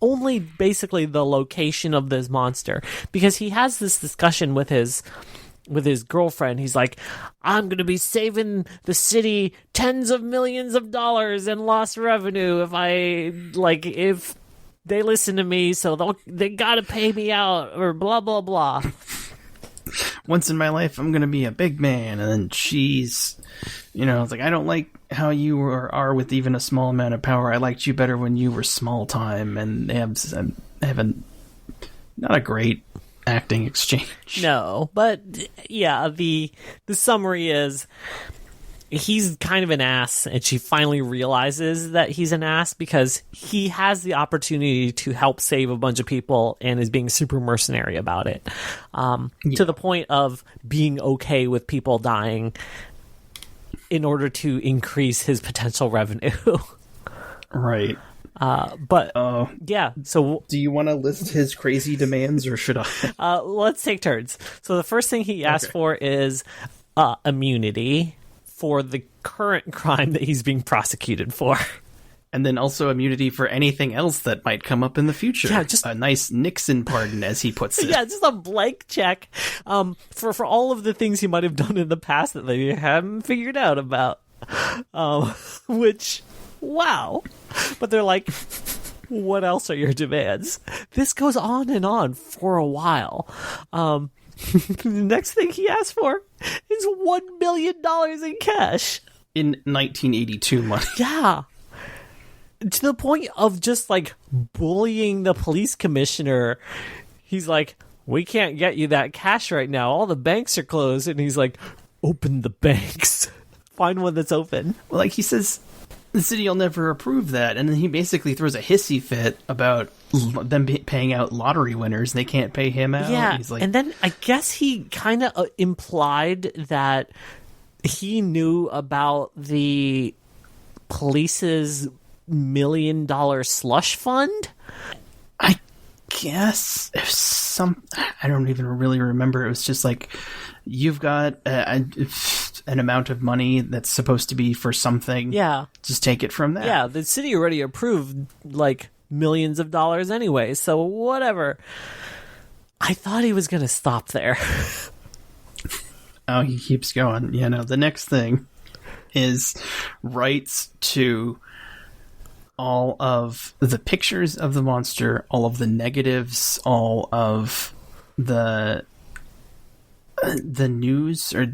only basically the location of this monster, because he has this discussion with his girlfriend. He's like, I'm going to be saving the city tens of millions of dollars in lost revenue if they listen to me, so they got to pay me out, or blah, blah, blah. Once in my life, I'm going to be a big man. And then she's, it's like, I don't like how you are with even a small amount of power. I liked you better when you were small time. And they have not a great acting exchange. No, but yeah, the summary is he's kind of an ass, and she finally realizes that he's an ass because he has the opportunity to help save a bunch of people and is being super mercenary about it, to the point of being okay with people dying in order to increase his potential revenue. Right. Yeah, so do you want to list his crazy demands, or should I? Let's take turns. So the first thing he asks for is immunity for the current crime that he's being prosecuted for. And then also immunity for anything else that might come up in the future. Yeah, just a nice Nixon pardon, as he puts it. Yeah, just a blank check for all of the things he might have done in the past that they haven't figured out about. Which, wow. But they're like, what else are your demands? This goes on and on for a while. The next thing he asks for is $1 million in cash. In 1982 money. Yeah. To the point of just, like, bullying the police commissioner. He's like, we can't get you that cash right now. All the banks are closed. And he's like, open the banks. Find one that's open. Well, like, he says, the city will never approve that. And then he basically throws a hissy fit about them paying out lottery winners. And they can't pay him out. Yeah, He's like, and then I guess he kind of implied that he knew about the police's $1 million slush fund. I guess I don't even really remember. It was just like, you've got an amount of money that's supposed to be for something. Yeah. Just take it from that. Yeah, the city already approved, like, millions of dollars anyway, so whatever. I thought he was going to stop there. Oh, he keeps going. Yeah, no, the next thing is rights to all of the pictures of the monster, all of the negatives, all of the news, or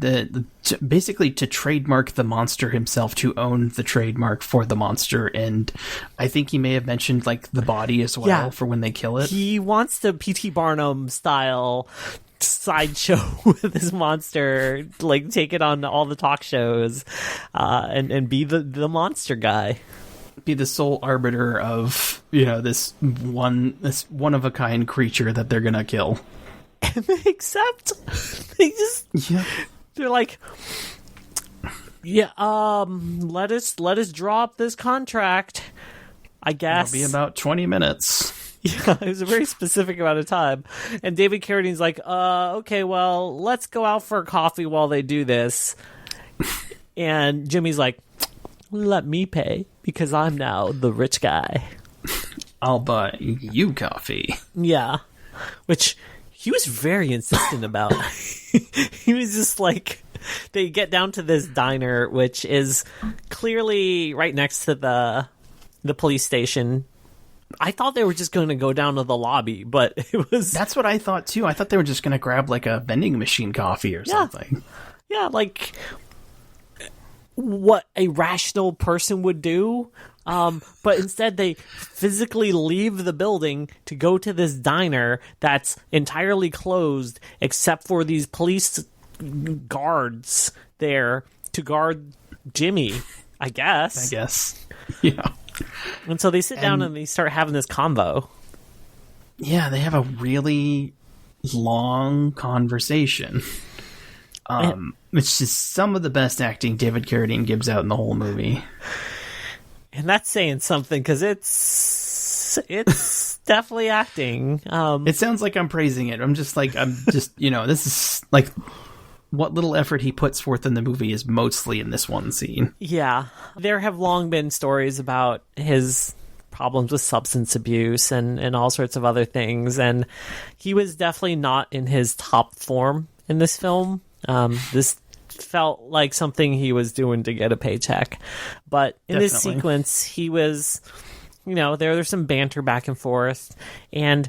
basically to trademark the monster himself, to own the trademark for the monster. And I think he may have mentioned, like, the body as well, for when they kill it. He wants the P.T. Barnum style sideshow with this monster, like, take it on all the talk shows, and be the monster guy. Be the sole arbiter of, this one of a kind creature that they're gonna kill. And they accept. They're like, let us draw up this contract, I guess. It'll be about 20 minutes. Yeah, it was a very specific amount of time. And David Carradine's like, okay, well, let's go out for coffee while they do this. And Jimmy's like, let me pay, because I'm now the rich guy. I'll buy you coffee. Yeah. Which he was very insistent about. He was just like, they get down to this diner, which is clearly right next to the police station. I thought they were just going to go down to the lobby, but it was... That's what I thought, too. I thought they were just going to grab, like, a vending machine coffee or something. Yeah, like what a rational person would do. But instead they physically leave the building to go to this diner that's entirely closed except for these police guards there to guard Jimmy, I guess. Yeah. And so they sit down and they start having this convo. Yeah, they have a really long conversation. Which is some of the best acting David Carradine gives out in the whole movie. And that's saying something, because it's definitely acting. It sounds like I'm praising it. I'm just, this is, like, what little effort he puts forth in the movie is mostly in this one scene. Yeah. There have long been stories about his problems with substance abuse and all sorts of other things, and he was definitely not in his top form in this film. This felt like something he was doing to get a paycheck, but in this sequence he was, there's some banter back and forth, and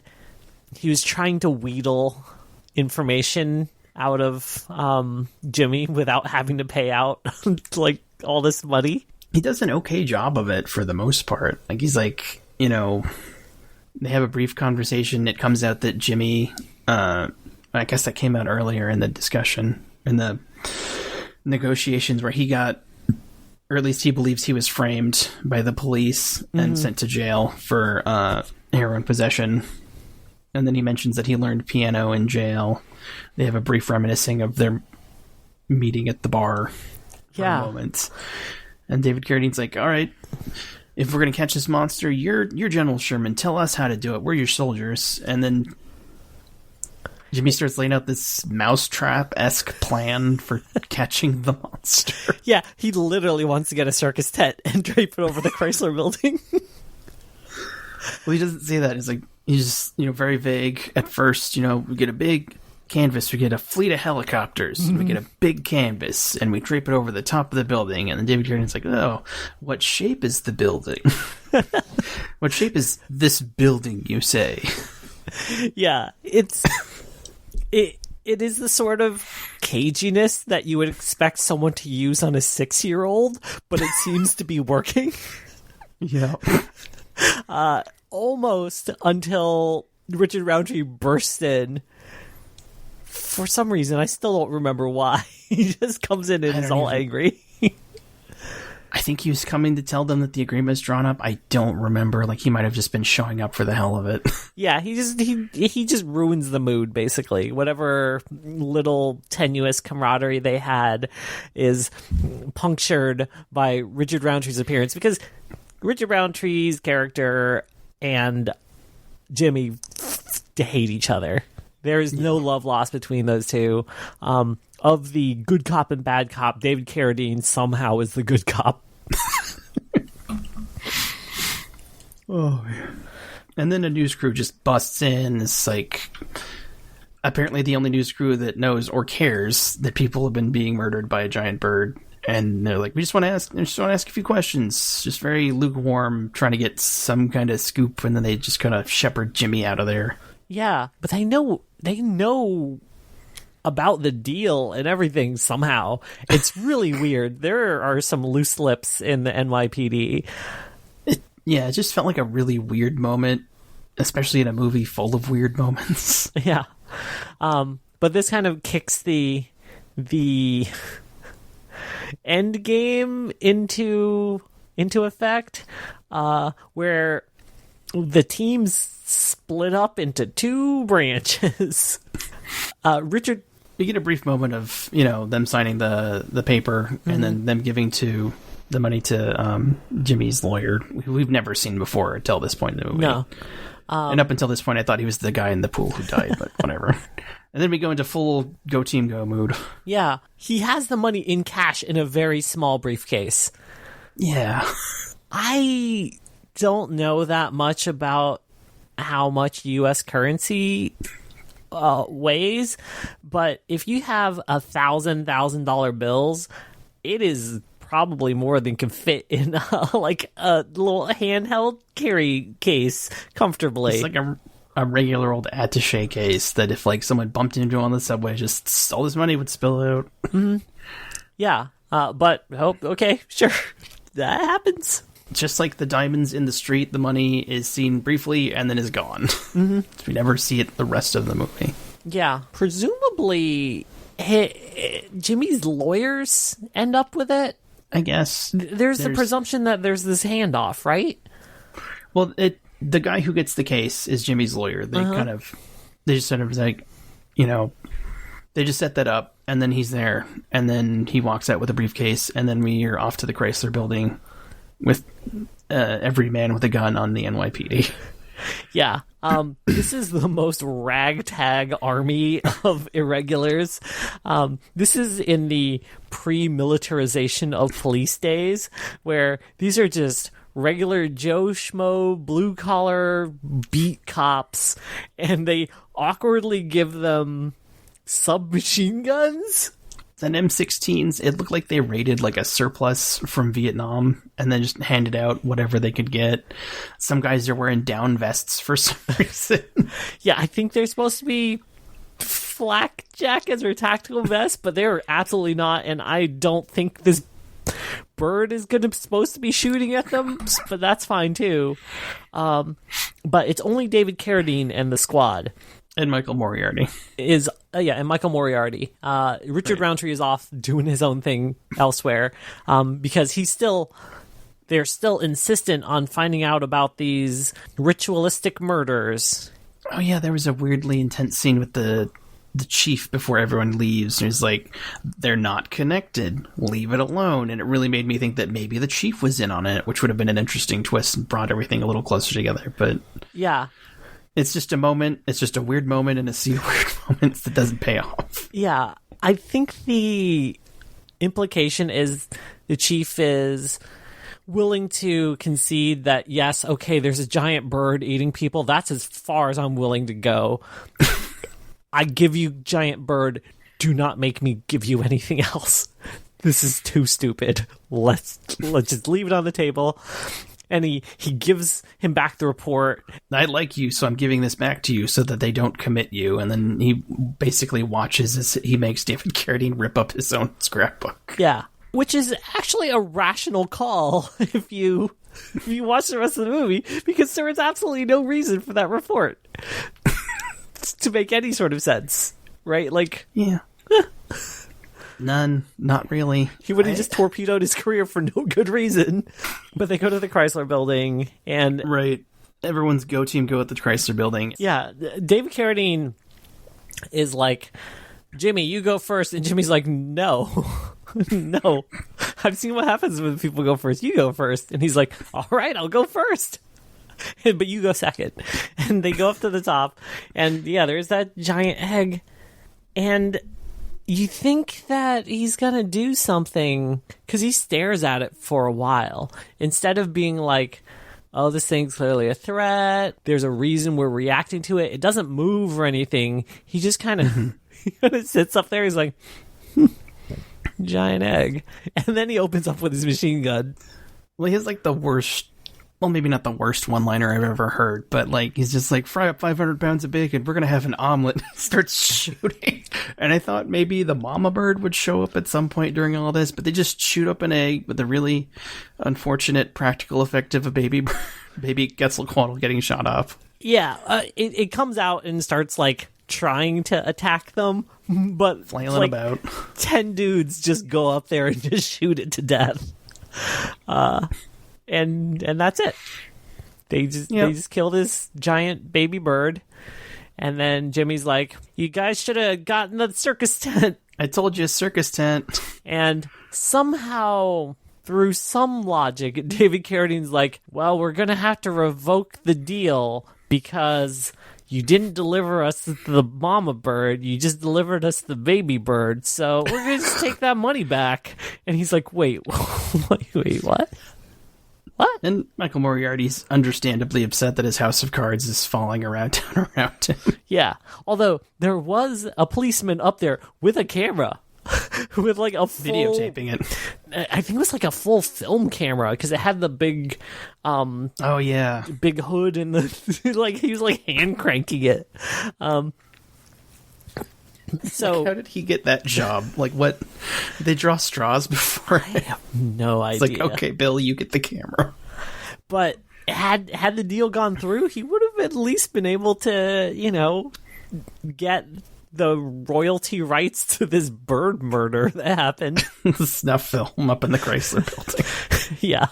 he was trying to wheedle information out of Jimmy without having to pay out like all this money. He does an okay job of it for the most part. Like, he's like, they have a brief conversation. It comes out that Jimmy, I guess that came out earlier in the discussion, in the negotiations, where he got, or at least he believes he was framed by the police and sent to jail for heroin possession. And then he mentions that he learned piano in jail. They have a brief reminiscing of their meeting at the bar for a moment. And David Carradine's like, all right, if we're going to catch this monster, you're General Sherman. Tell us how to do it. We're your soldiers. And then Jimmy starts laying out this mousetrap-esque plan for catching the monster. Yeah, he literally wants to get a circus tent and drape it over the Chrysler building. Well, he doesn't say that. He's just, very vague at first. We get a big canvas, we get a fleet of helicopters, we get a big canvas, and we drape it over the top of the building. And then David Carradine's like, oh, what shape is the building? What shape is this building, you say? Yeah, it is the sort of caginess that you would expect someone to use on a 6-year-old, but it seems to be working. Yeah. Almost until Richard Roundtree bursts in. For some reason, I still don't remember why. He just comes in and is all angry. I think he was coming to tell them that the agreement's drawn up. I don't remember. Like, he might have just been showing up for the hell of it. Yeah, he just ruins the mood, basically. Whatever little tenuous camaraderie they had is punctured by Richard Roundtree's appearance, because Richard Roundtree's character and Jimmy hate each other. There is no love lost between those two. Of the good cop and bad cop, David Carradine somehow is the good cop. Oh, man. And then a news crew just busts in. It's like, apparently the only news crew that knows or cares that people have been being murdered by a giant bird. And they're like, we just want to ask a few questions. Just very lukewarm, trying to get some kind of scoop, and then they just kind of shepherd Jimmy out of there. Yeah, but they know about the deal and everything somehow. It's really weird. There are some loose lips in the NYPD. It just felt like a really weird moment, especially in a movie full of weird moments. Yeah. But this kind of kicks the end game into effect, where the teams split up into two branches. Richard, we get a brief moment of them signing the paper, and then them giving the money to Jimmy's lawyer, who we've never seen before until this point in the movie. No. And up until this point, I thought he was the guy in the pool who died, but whatever. And then we go into full go team go mood. Yeah, he has the money in cash in a very small briefcase. Yeah. I don't know that much about how much U.S. currency ways, but if you have $1,000 bills, it is probably more than can fit in like a little handheld carry case comfortably. It's like a regular old attaché case that if like someone bumped into on the subway, just all this money would spill out. Mm-hmm. Yeah, but okay, sure, that happens. Just like the diamonds in the street, the money is seen briefly and then is gone. Mm-hmm. We never see it the rest of the movie. Yeah, presumably Jimmy's lawyers end up with it. I guess there's the presumption that there's this handoff, right? Well, the guy who gets the case is Jimmy's lawyer. They they just sort of like, they just set that up, and then he's there, and then he walks out with a briefcase, and then we are off to the Chrysler Building with every man with a gun on the NYPD. Yeah. This is the most ragtag army of irregulars. This is in the pre-militarization of police days, where these are just regular Joe Schmo, blue-collar beat cops, and they awkwardly give them submachine guns. And M16s, it looked like they raided like a surplus from Vietnam and then just handed out whatever they could get. Some guys are wearing down vests for some reason. Yeah, I think they're supposed to be flak jackets or tactical vests, but they're absolutely not, and I don't think this bird is supposed to be shooting at them, but that's fine too. But it's only David Carradine and the squad. And Michael Moriarty. And Michael Moriarty. Richard Roundtree is off doing his own thing elsewhere, because they're still insistent on finding out about these ritualistic murders. Oh yeah, there was a weirdly intense scene with the chief before everyone leaves. And he's like, they're not connected. Leave it alone. And it really made me think that maybe the chief was in on it, which would have been an interesting twist and brought everything a little closer together. But yeah. It's just a moment. It's just a weird moment in a sea of weird moments that doesn't pay off. Yeah. I think the implication is the chief is willing to concede that, yes, okay, there's a giant bird eating people. That's as far as I'm willing to go. I give you giant bird. Do not make me give you anything else. This is too stupid. Let's just leave it on the table. And he gives him back the report. I like you, so I'm giving this back to you so that they don't commit you. And then he basically watches as he makes David Carradine rip up his own scrapbook. Yeah, which is actually a rational call if you watch the rest of the movie, because there is absolutely no reason for that report to make any sort of sense, right? Like, yeah. None. Not really. He would have just torpedoed his career for no good reason. But they go to the Chrysler Building, and... Right. Everyone's go-team go at the Chrysler Building. Yeah. David Carradine is like, Jimmy, you go first. And Jimmy's like, no. No. I've seen what happens when people go first. You go first. And he's like, all right, I'll go first. But you go second. And they go up to the top. And, yeah, there's that giant egg. And... you think that he's gonna do something, because he stares at it for a while. Instead of being like, oh, this thing's clearly a threat, there's a reason we're reacting to it. It doesn't move or anything. He just kind of sits up there. He's like, giant egg. And then he opens up with his machine gun. Well, he has like the worst... well, maybe not the worst one-liner I've ever heard, but like he's just like, fry up 500 pounds of bacon, we're gonna have an omelet. Starts shooting, and I thought maybe the mama bird would show up at some point during all this, but they just shoot up an egg with a really unfortunate practical effect of a baby Quetzalcoatl getting shot off. Yeah, it comes out and starts like trying to attack them, but flailing like, about. 10 dudes just go up there and just shoot it to death. And that's it. They just kill this giant baby bird, and then Jimmy's like, "You guys should have gotten the circus tent." I told you, circus tent. And somehow, through some logic, David Carradine's like, "Well, we're gonna have to revoke the deal because you didn't deliver us the mama bird. You just delivered us the baby bird. So we're gonna just take that money back." And he's like, "Wait, wait, what?" What? And Michael Moriarty's understandably upset that his house of cards is falling around down around him. Yeah. Although there was a policeman up there with a camera. With like a full, videotaping it. I think it was like a full film camera because it had the big Oh yeah, big hood and the like he was like hand cranking it. So how did he get that job? Like, what? Did they draw straws before? I have no idea. It's like, okay, Bill, you get the camera. But had the deal gone through, he would have at least been able to, you know, get the royalty rights to this bird murder that happened. The snuff film up in the Chrysler building. Yeah.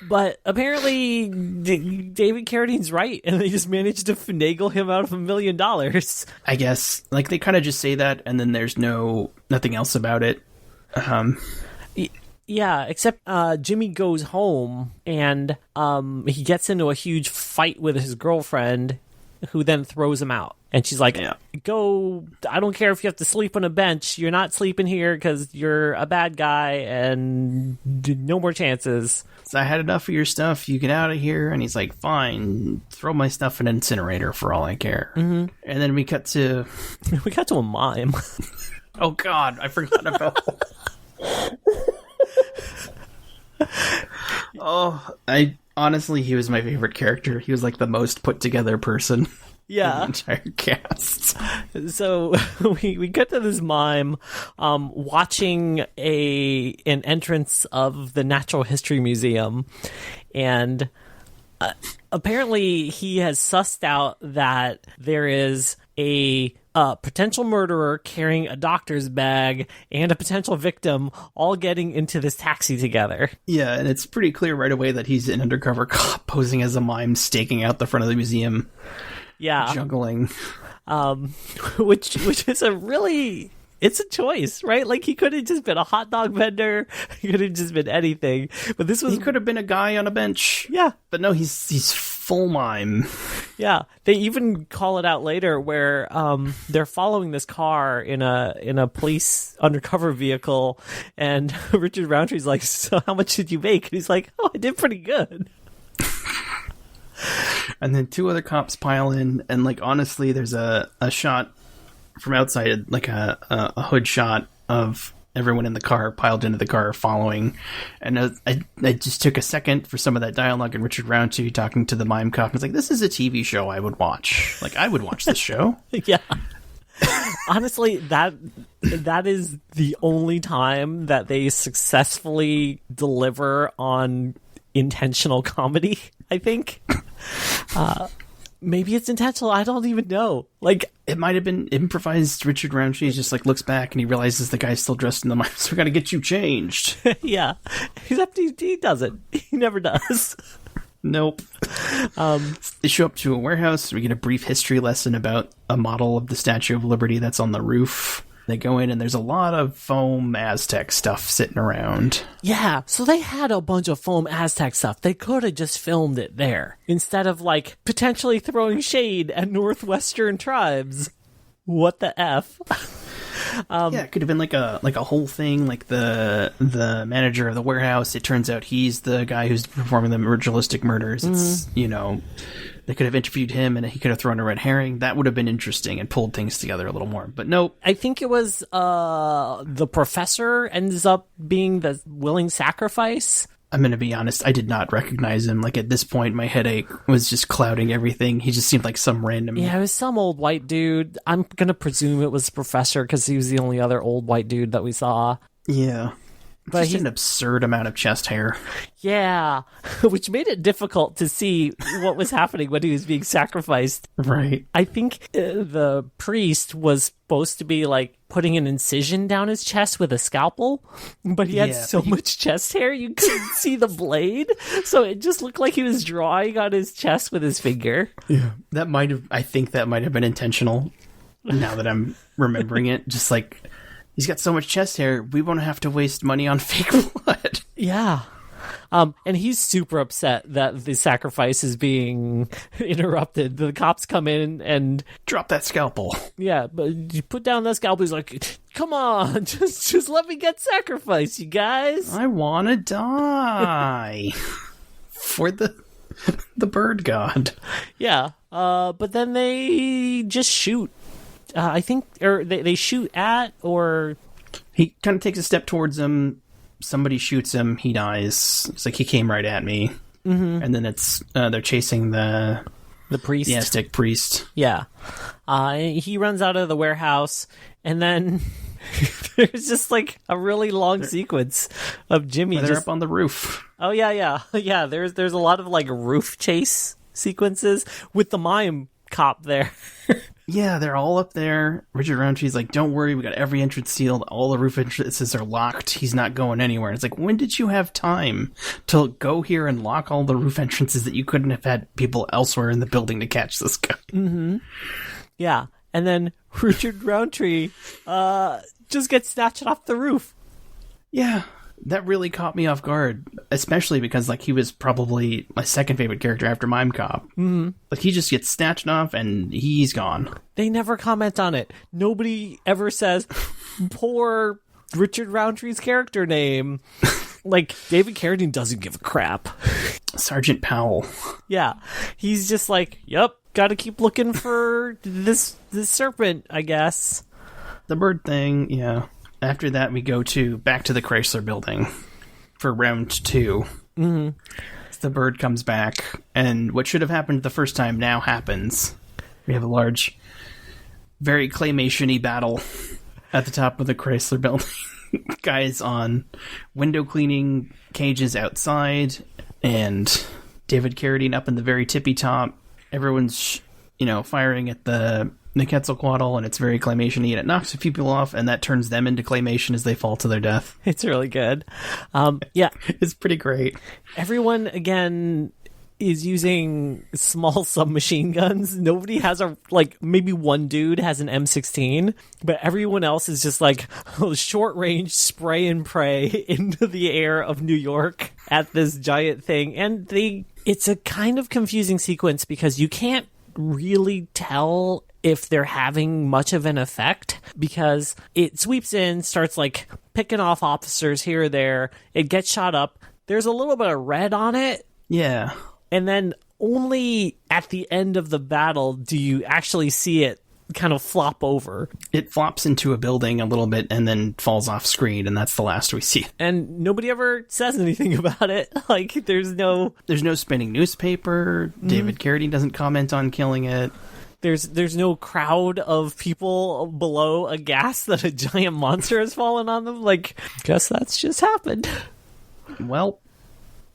But apparently David Carradine's right, and they just managed to finagle him out of $1 million. I guess, like, they kind of just say that, and then there's nothing else about it. Yeah, except Jimmy goes home, and he gets into a huge fight with his girlfriend, who then throws him out. And she's like, go, I don't care if you have to sleep on a bench. You're not sleeping here because you're a bad guy and no more chances. So I had enough of your stuff. You get out of here. And he's like, fine, throw my stuff in an incinerator for all I care. Mm-hmm. And then we cut to a mime. Oh, God, I forgot about honestly, he was my favorite character. He was like the most put together person. Yeah, the entire cast. So we get to this mime watching an entrance of the Natural History Museum, and apparently he has sussed out that there is a potential murderer carrying a doctor's bag and a potential victim all getting into this taxi together. Yeah, and it's pretty clear right away that he's an undercover cop posing as a mime staking out the front of the museum. Yeah, juggling, which is it's a choice, right? Like, he could have just been a hot dog vendor, he could have just been anything, but he could have been a guy on a bench. Yeah, but no, he's full mime. Yeah, they even call it out later where they're following this car in a police undercover vehicle, and Richard Roundtree's like, "So how much did you make?" And he's like, "Oh, I did pretty good." And then two other cops pile in, and like, honestly, there's a shot from outside, like a hood shot of everyone in the car piled into the car following. And I just took a second for some of that dialogue, and Richard Roundtree talking to the mime cop. It's like, this is a TV show I would watch. Like, I would watch this show. Yeah. Honestly, that is the only time that they successfully deliver on intentional comedy, I think. Maybe it's intentional. I don't even know. Like, it might have been improvised. Richard Roundtree just like looks back and he realizes the guy's still dressed in the mime, so we got to get you changed. Yeah, except he doesn't. He never does. Nope. They show up to a warehouse. We get a brief history lesson about a model of the Statue of Liberty that's on the roof. They go in, and there's a lot of foam Aztec stuff sitting around. Yeah, so they had a bunch of foam Aztec stuff. They could have just filmed it there, instead of, like, potentially throwing shade at Northwestern tribes. What the F? Yeah, it could have been like a whole thing, like the manager of the warehouse. It turns out he's the guy who's performing the ritualistic murders. It's, they could have interviewed him and he could have thrown a red herring. That would have been interesting and pulled things together a little more. But nope. I think it was the professor ends up being the willing sacrifice. I'm going to be honest, I did not recognize him. Like, at this point, my headache was just clouding everything. He just seemed like some random... Yeah, it was some old white dude. I'm going to presume it was the professor because he was the only other old white dude that we saw. Yeah. But just an absurd amount of chest hair. Yeah, which made it difficult to see what was happening when he was being sacrificed. Right. I think the priest was supposed to be, like, putting an incision down his chest with a scalpel, but he had so much chest hair you couldn't see the blade, so it just looked like he was drawing on his chest with his finger. Yeah, I think that might have been intentional, now that I'm remembering it. Just like, he's got so much chest hair, we won't have to waste money on fake blood. Yeah. And he's super upset that the sacrifice is being interrupted. The cops come in and drop that scalpel. Yeah, but you put down that scalpel. He's like, come on, just let me get sacrificed, you guys. I want to die for the bird god. Yeah, but then they just shoot. I think, or they shoot at, or he kind of takes a step towards him. Somebody shoots him. He dies. It's like he came right at me. Mm-hmm. And then it's they're chasing the priest, the Aztec priest. Yeah, he runs out of the warehouse, and then there's just like a really long sequence of Jimmy they're up on the roof. Oh yeah. There's a lot of like roof chase sequences with the mime cop there. Yeah, they're all up there. Richard Roundtree's like, don't worry, we got every entrance sealed. All the roof entrances are locked. He's not going anywhere. And it's like, when did you have time to go here and lock all the roof entrances that you couldn't have had people elsewhere in the building to catch this guy? Mm-hmm. Yeah, and then Richard Roundtree just gets snatched off the roof. Yeah, that really caught me off guard, especially because like he was probably my second favorite character after Mime Cop. Mm-hmm. Like he just gets snatched off and he's gone. They never comment on it. Nobody ever says poor Richard Roundtree's character name. Like David Carradine doesn't give a crap. Sergeant Powell. Yeah, he's just like, yep, got to keep looking for this serpent, I guess. The bird thing, yeah. After that, we go back to the Chrysler building for round 2. Mm-hmm. The bird comes back, and what should have happened the first time now happens. We have a large, very claymation-y battle at the top of the Chrysler building. Guys on window cleaning cages outside, and David Carradine up in the very tippy top. Everyone's, firing at the Quetzalcoatl, and it's very claymation-y, and it knocks a few people off, and that turns them into claymation as they fall to their death. It's really good. Yeah. It's pretty great. Everyone, again, is using small submachine guns. Nobody has maybe one dude has an M16, but everyone else is just like short-range spray and pray into the air of New York at this giant thing. And it's a kind of confusing sequence because you can't really tell if they're having much of an effect, because it sweeps in, starts like picking off officers here or there, it gets shot up, there's a little bit of red on it, yeah, and then only at the end of the battle do you actually see it kind of flop over. It flops into a building a little bit and then falls off screen, and that's the last we see. And nobody ever says anything about it. Like, there's no spinning newspaper. David Carradine doesn't comment on killing it. There's no crowd of people below aghast that a giant monster has fallen on them. Like, guess that's just happened. Well,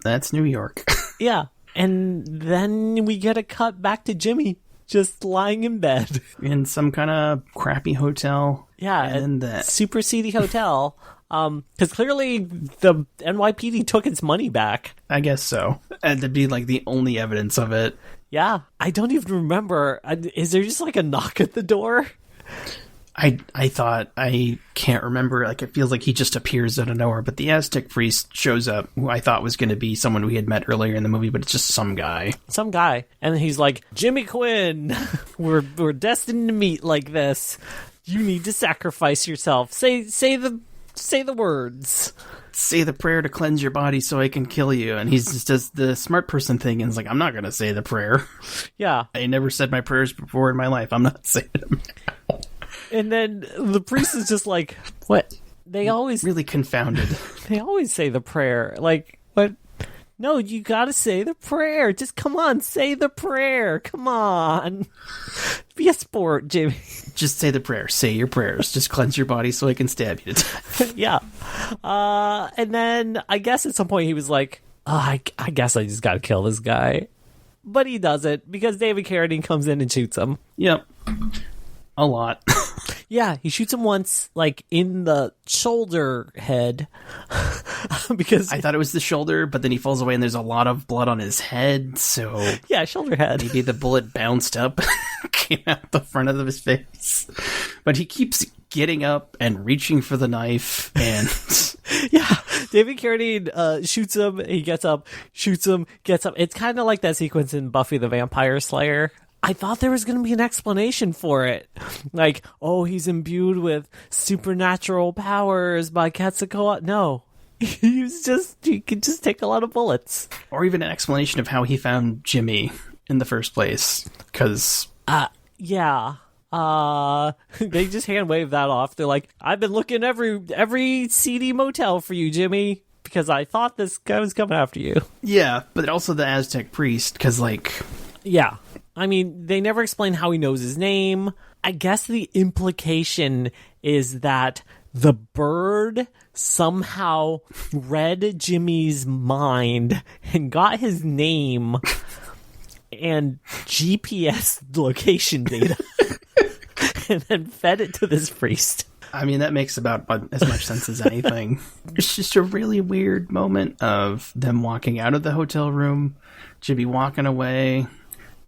that's New York. Yeah. And then we get a cut back to Jimmy just lying in bed. In some kind of crappy hotel. Yeah, and a super seedy hotel. Because clearly the NYPD took its money back. I guess so. And to be like the only evidence of it. Yeah, I don't even remember. Is there just like a knock at the door? I thought, I can't remember. Like, it feels like he just appears out of nowhere. But the Aztec priest shows up, who I thought was going to be someone we had met earlier in the movie, but it's just some guy. Some guy. And he's like, Jimmy Quinn, we're destined to meet like this. You need to sacrifice yourself. Say the words. Say the prayer to cleanse your body so I can kill you. And he just does the smart person thing and is like, I'm not going to say the prayer. Yeah. I never said my prayers before in my life. I'm not saying them now. And then the priest is just like, what? They always... Really confounded. They always say the prayer. Like, what? No, you gotta say the prayer. Just come on, say the prayer. Come on. Be a sport, Jimmy. Just say the prayer. Say your prayers. Just cleanse your body so I can stab you to death. Yeah. And then I guess at some point he was like, I guess I just gotta kill this guy. But he doesn't, because David Carradine comes in and shoots him. Yep. A lot. Yeah, he shoots him once, like, in the shoulder head. Because I thought it was the shoulder, but then he falls away and there's a lot of blood on his head, so... Yeah, shoulder head. Maybe the bullet bounced up and came out the front of his face. But he keeps getting up and reaching for the knife, and... Yeah, David Carradine shoots him, he gets up, shoots him, gets up. It's kind of like that sequence in Buffy the Vampire Slayer. I thought there was going to be an explanation for it. Like, oh, he's imbued with supernatural powers by Quetzalcoatl. No. He could just take a lot of bullets. Or even an explanation of how he found Jimmy in the first place. Because... yeah. They just hand wave that off. They're like, I've been looking every seedy motel for you, Jimmy, because I thought this guy was coming after you. Yeah, but also the Aztec priest, because, like... Yeah. I mean, they never explain how he knows his name. I guess the implication is that the bird somehow read Jimmy's mind and got his name and GPS location data and then fed it to this priest. I mean, that makes about as much sense as anything. It's just a really weird moment of them walking out of the hotel room, Jimmy walking away,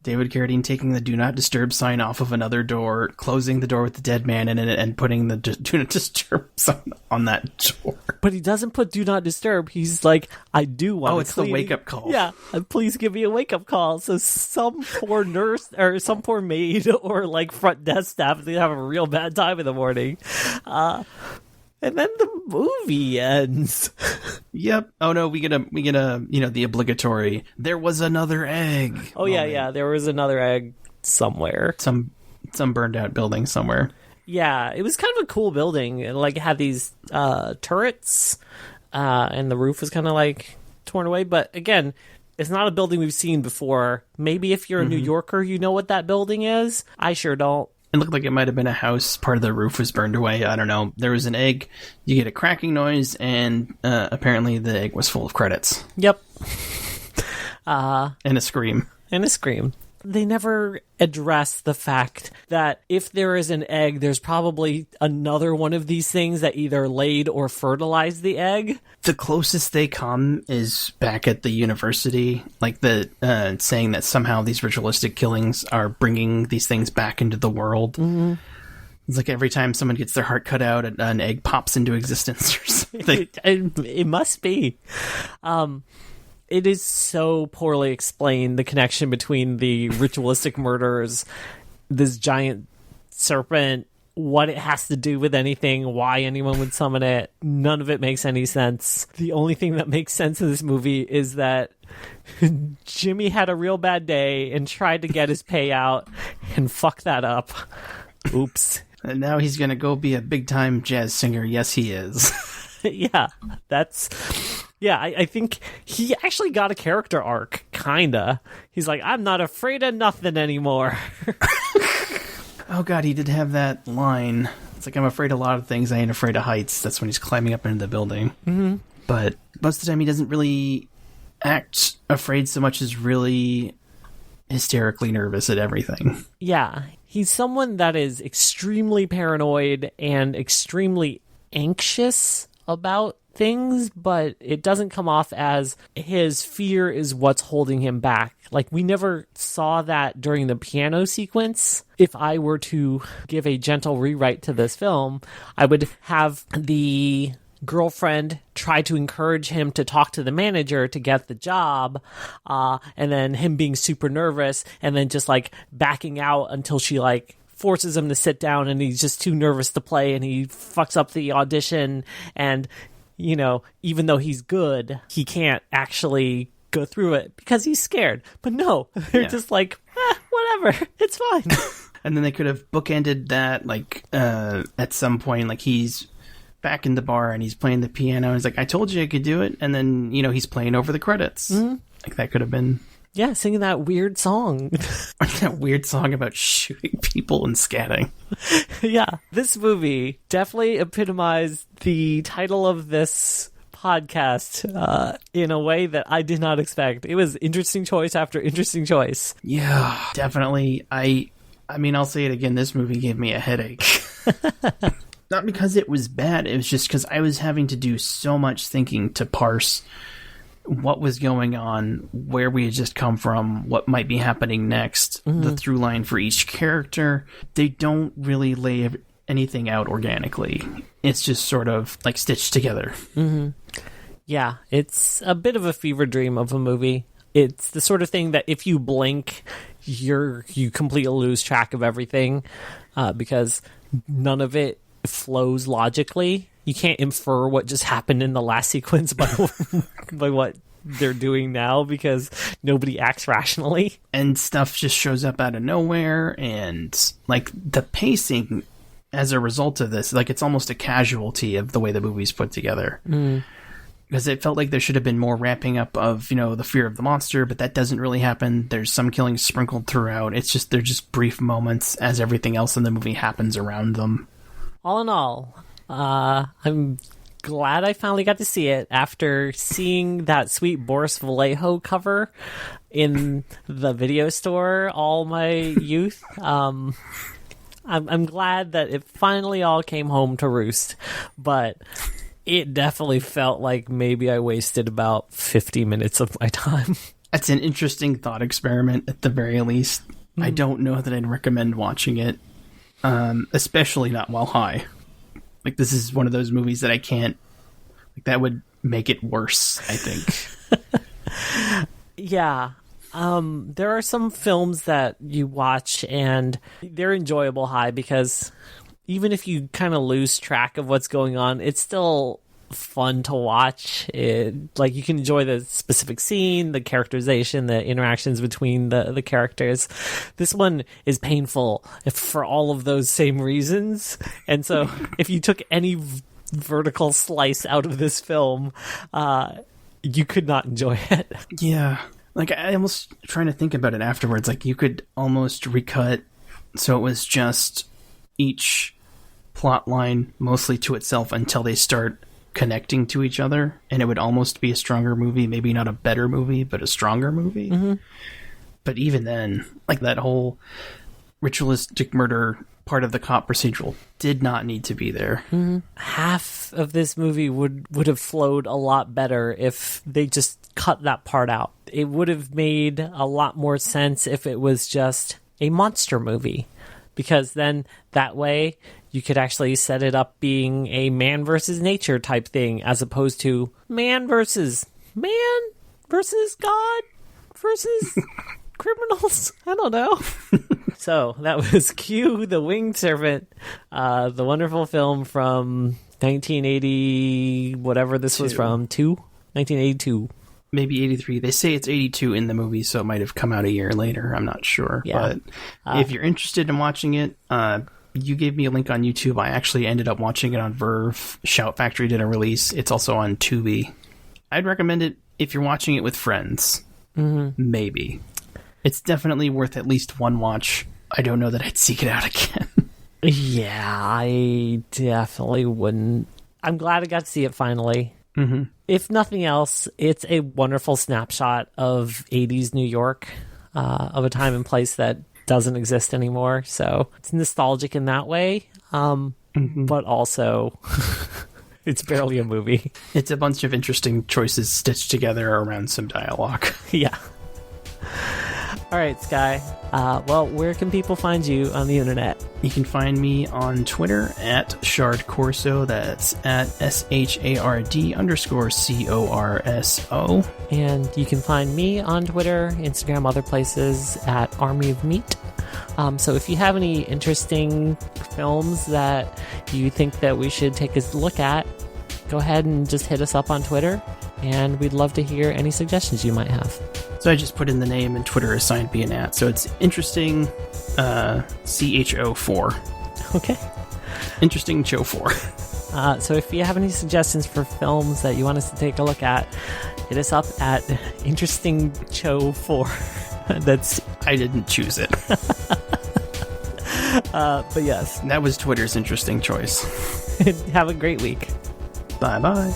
David Carradine taking the do not disturb sign off of another door, closing the door with the dead man in it, and putting the do not disturb sign on that door. But he doesn't put do not disturb. He's like, I do want to Oh, it's the wake-up call. Yeah, please give me a wake-up call. So some poor nurse or some poor maid or like front desk staff, they have a real bad time in the morning. And then the movie ends. Yep. Oh no, we get a the obligatory there was another egg. Oh yeah, there was another egg somewhere. Some burned out building somewhere. Yeah, it was kind of a cool building. It like had these turrets, and the roof was kind of like torn away, but again, it's not a building we've seen before. Maybe if you're a New Yorker, you know what that building is. I sure don't. It looked like it might have been a house. Part of the roof was burned away. I don't know. There was an egg. You get a cracking noise, and apparently the egg was full of credits. Yep. And a scream. They never address the fact that if there is an egg, there's probably another one of these things that either laid or fertilized the egg. The closest they come is back at the university, like the saying that somehow these ritualistic killings are bringing these things back into the world. Mm-hmm. It's like every time someone gets their heart cut out, an egg pops into existence or something. It must be. It is so poorly explained, the connection between the ritualistic murders, this giant serpent, what it has to do with anything, why anyone would summon it. None of it makes any sense. The only thing that makes sense in this movie is that Jimmy had a real bad day and tried to get his payout and fucked that up. Oops. And now he's going to go be a big-time jazz singer. Yes, he is. Yeah, I think he actually got a character arc, kinda. He's like, I'm not afraid of nothing anymore. Oh god, he did have that line. It's like, I'm afraid of a lot of things, I ain't afraid of heights. That's when he's climbing up into the building. Mm-hmm. But most of the time he doesn't really act afraid so much as really hysterically nervous at everything. Yeah, he's someone that is extremely paranoid and extremely anxious about things, but it doesn't come off as his fear is what's holding him back. Like, we never saw that during the piano sequence. If I were to give a gentle rewrite to this film, I would have the girlfriend try to encourage him to talk to the manager to get the job, and then him being super nervous and then just like backing out until she like forces him to sit down and he's just too nervous to play and he fucks up the audition, and you know, even though he's good, he can't actually go through it because he's scared. But no, they're just like, whatever, it's fine. And then they could have bookended that, like, at some point, like, he's back in the bar and he's playing the piano and he's like, I told you I could do it. And then, you know, he's playing over the credits. Mm-hmm. Like, that could have been... Yeah, singing that weird song. That weird song about shooting people and scatting. Yeah, this movie definitely epitomized the title of this podcast in a way that I did not expect. It was interesting choice after interesting choice. Yeah, definitely. I mean, I'll say it again. This movie gave me a headache. Not because it was bad. It was just because I was having to do so much thinking to parse what was going on, where we had just come from, what might be happening next, the through line for each character. They don't really lay anything out organically. It's just sort of like stitched together. Mm-hmm. Yeah, it's a bit of a fever dream of a movie. It's the sort of thing that if you blink, you completely lose track of everything because none of it flows logically. You can't infer what just happened in the last sequence by what they're doing now because nobody acts rationally. And stuff just shows up out of nowhere, and like the pacing as a result of this, like it's almost a casualty of the way the movie's put together. Because it felt like there should have been more ramping up of, the fear of the monster, but that doesn't really happen. There's some killings sprinkled throughout. They're just brief moments as everything else in the movie happens around them. All in all, I'm glad I finally got to see it after seeing that sweet Boris Vallejo cover in the video store all my youth. I'm glad that it finally all came home to roost, but it definitely felt like maybe I wasted about 50 minutes of my time. That's an interesting thought experiment at the very least. I don't know that I'd recommend watching it, especially not while high. Like, this is one of those movies that I can't... Like, that would make it worse, I think. Yeah. There are some films that you watch and they're enjoyable high because even if you kind of lose track of what's going on, it's still fun to watch. Like, you can enjoy the specific scene, the characterization, the interactions between the characters. This one is painful for all of those same reasons. And so if you took any vertical slice out of this film, you could not enjoy it. Yeah. Like, I almost trying to think about it afterwards. Like, you could almost recut so it was just each plot line mostly to itself until they start connecting to each other, and it would almost be a stronger movie. Maybe not a better movie, but a stronger movie. Mm-hmm. But even then, like, that whole ritualistic murder part of the cop procedural did not need to be there. Mm-hmm. Half of this movie would have flowed a lot better if they just cut that part out. It would have made a lot more sense if it was just a monster movie, because then that way you could actually set it up being a man versus nature type thing, as opposed to man versus God versus criminals. I don't know. So that was Q, the Winged Serpent, the wonderful film from 1980, whatever this was from, 1982. Maybe 83. They say it's 82 in the movie, so it might have come out a year later. I'm not sure. Yeah. But if you're interested in watching it, you gave me a link on YouTube. I actually ended up watching it on Verve. Shout Factory did a release. It's also on Tubi. I'd recommend it if you're watching it with friends. Mm-hmm. Maybe. It's definitely worth at least one watch. I don't know that I'd seek it out again. Yeah, I definitely wouldn't. I'm glad I got to see it finally. Mm-hmm. If nothing else, it's a wonderful snapshot of 80s New York, of a time and place that doesn't exist anymore. So it's nostalgic in that way, but also it's barely a movie. It's a bunch of interesting choices stitched together around some dialogue. Yeah. All right, Sky. Well, where can people find you on the internet? You can find me on Twitter at ShardCorso. That's at SHARD_CORSO. And you can find me on Twitter, Instagram, other places at Army of Meat. So if you have any interesting films that you think that we should take a look at, go ahead and just hit us up on Twitter, and we'd love to hear any suggestions you might have. So I just put in the name, and Twitter assigned me an @ so it's interesting CHO4. Okay. Interesting Cho 4. So if you have any suggestions for films that you want us to take a look at, hit us up at Interesting Cho 4. That's I didn't choose it. But yes. That was Twitter's interesting choice. Have a great week. Bye-bye.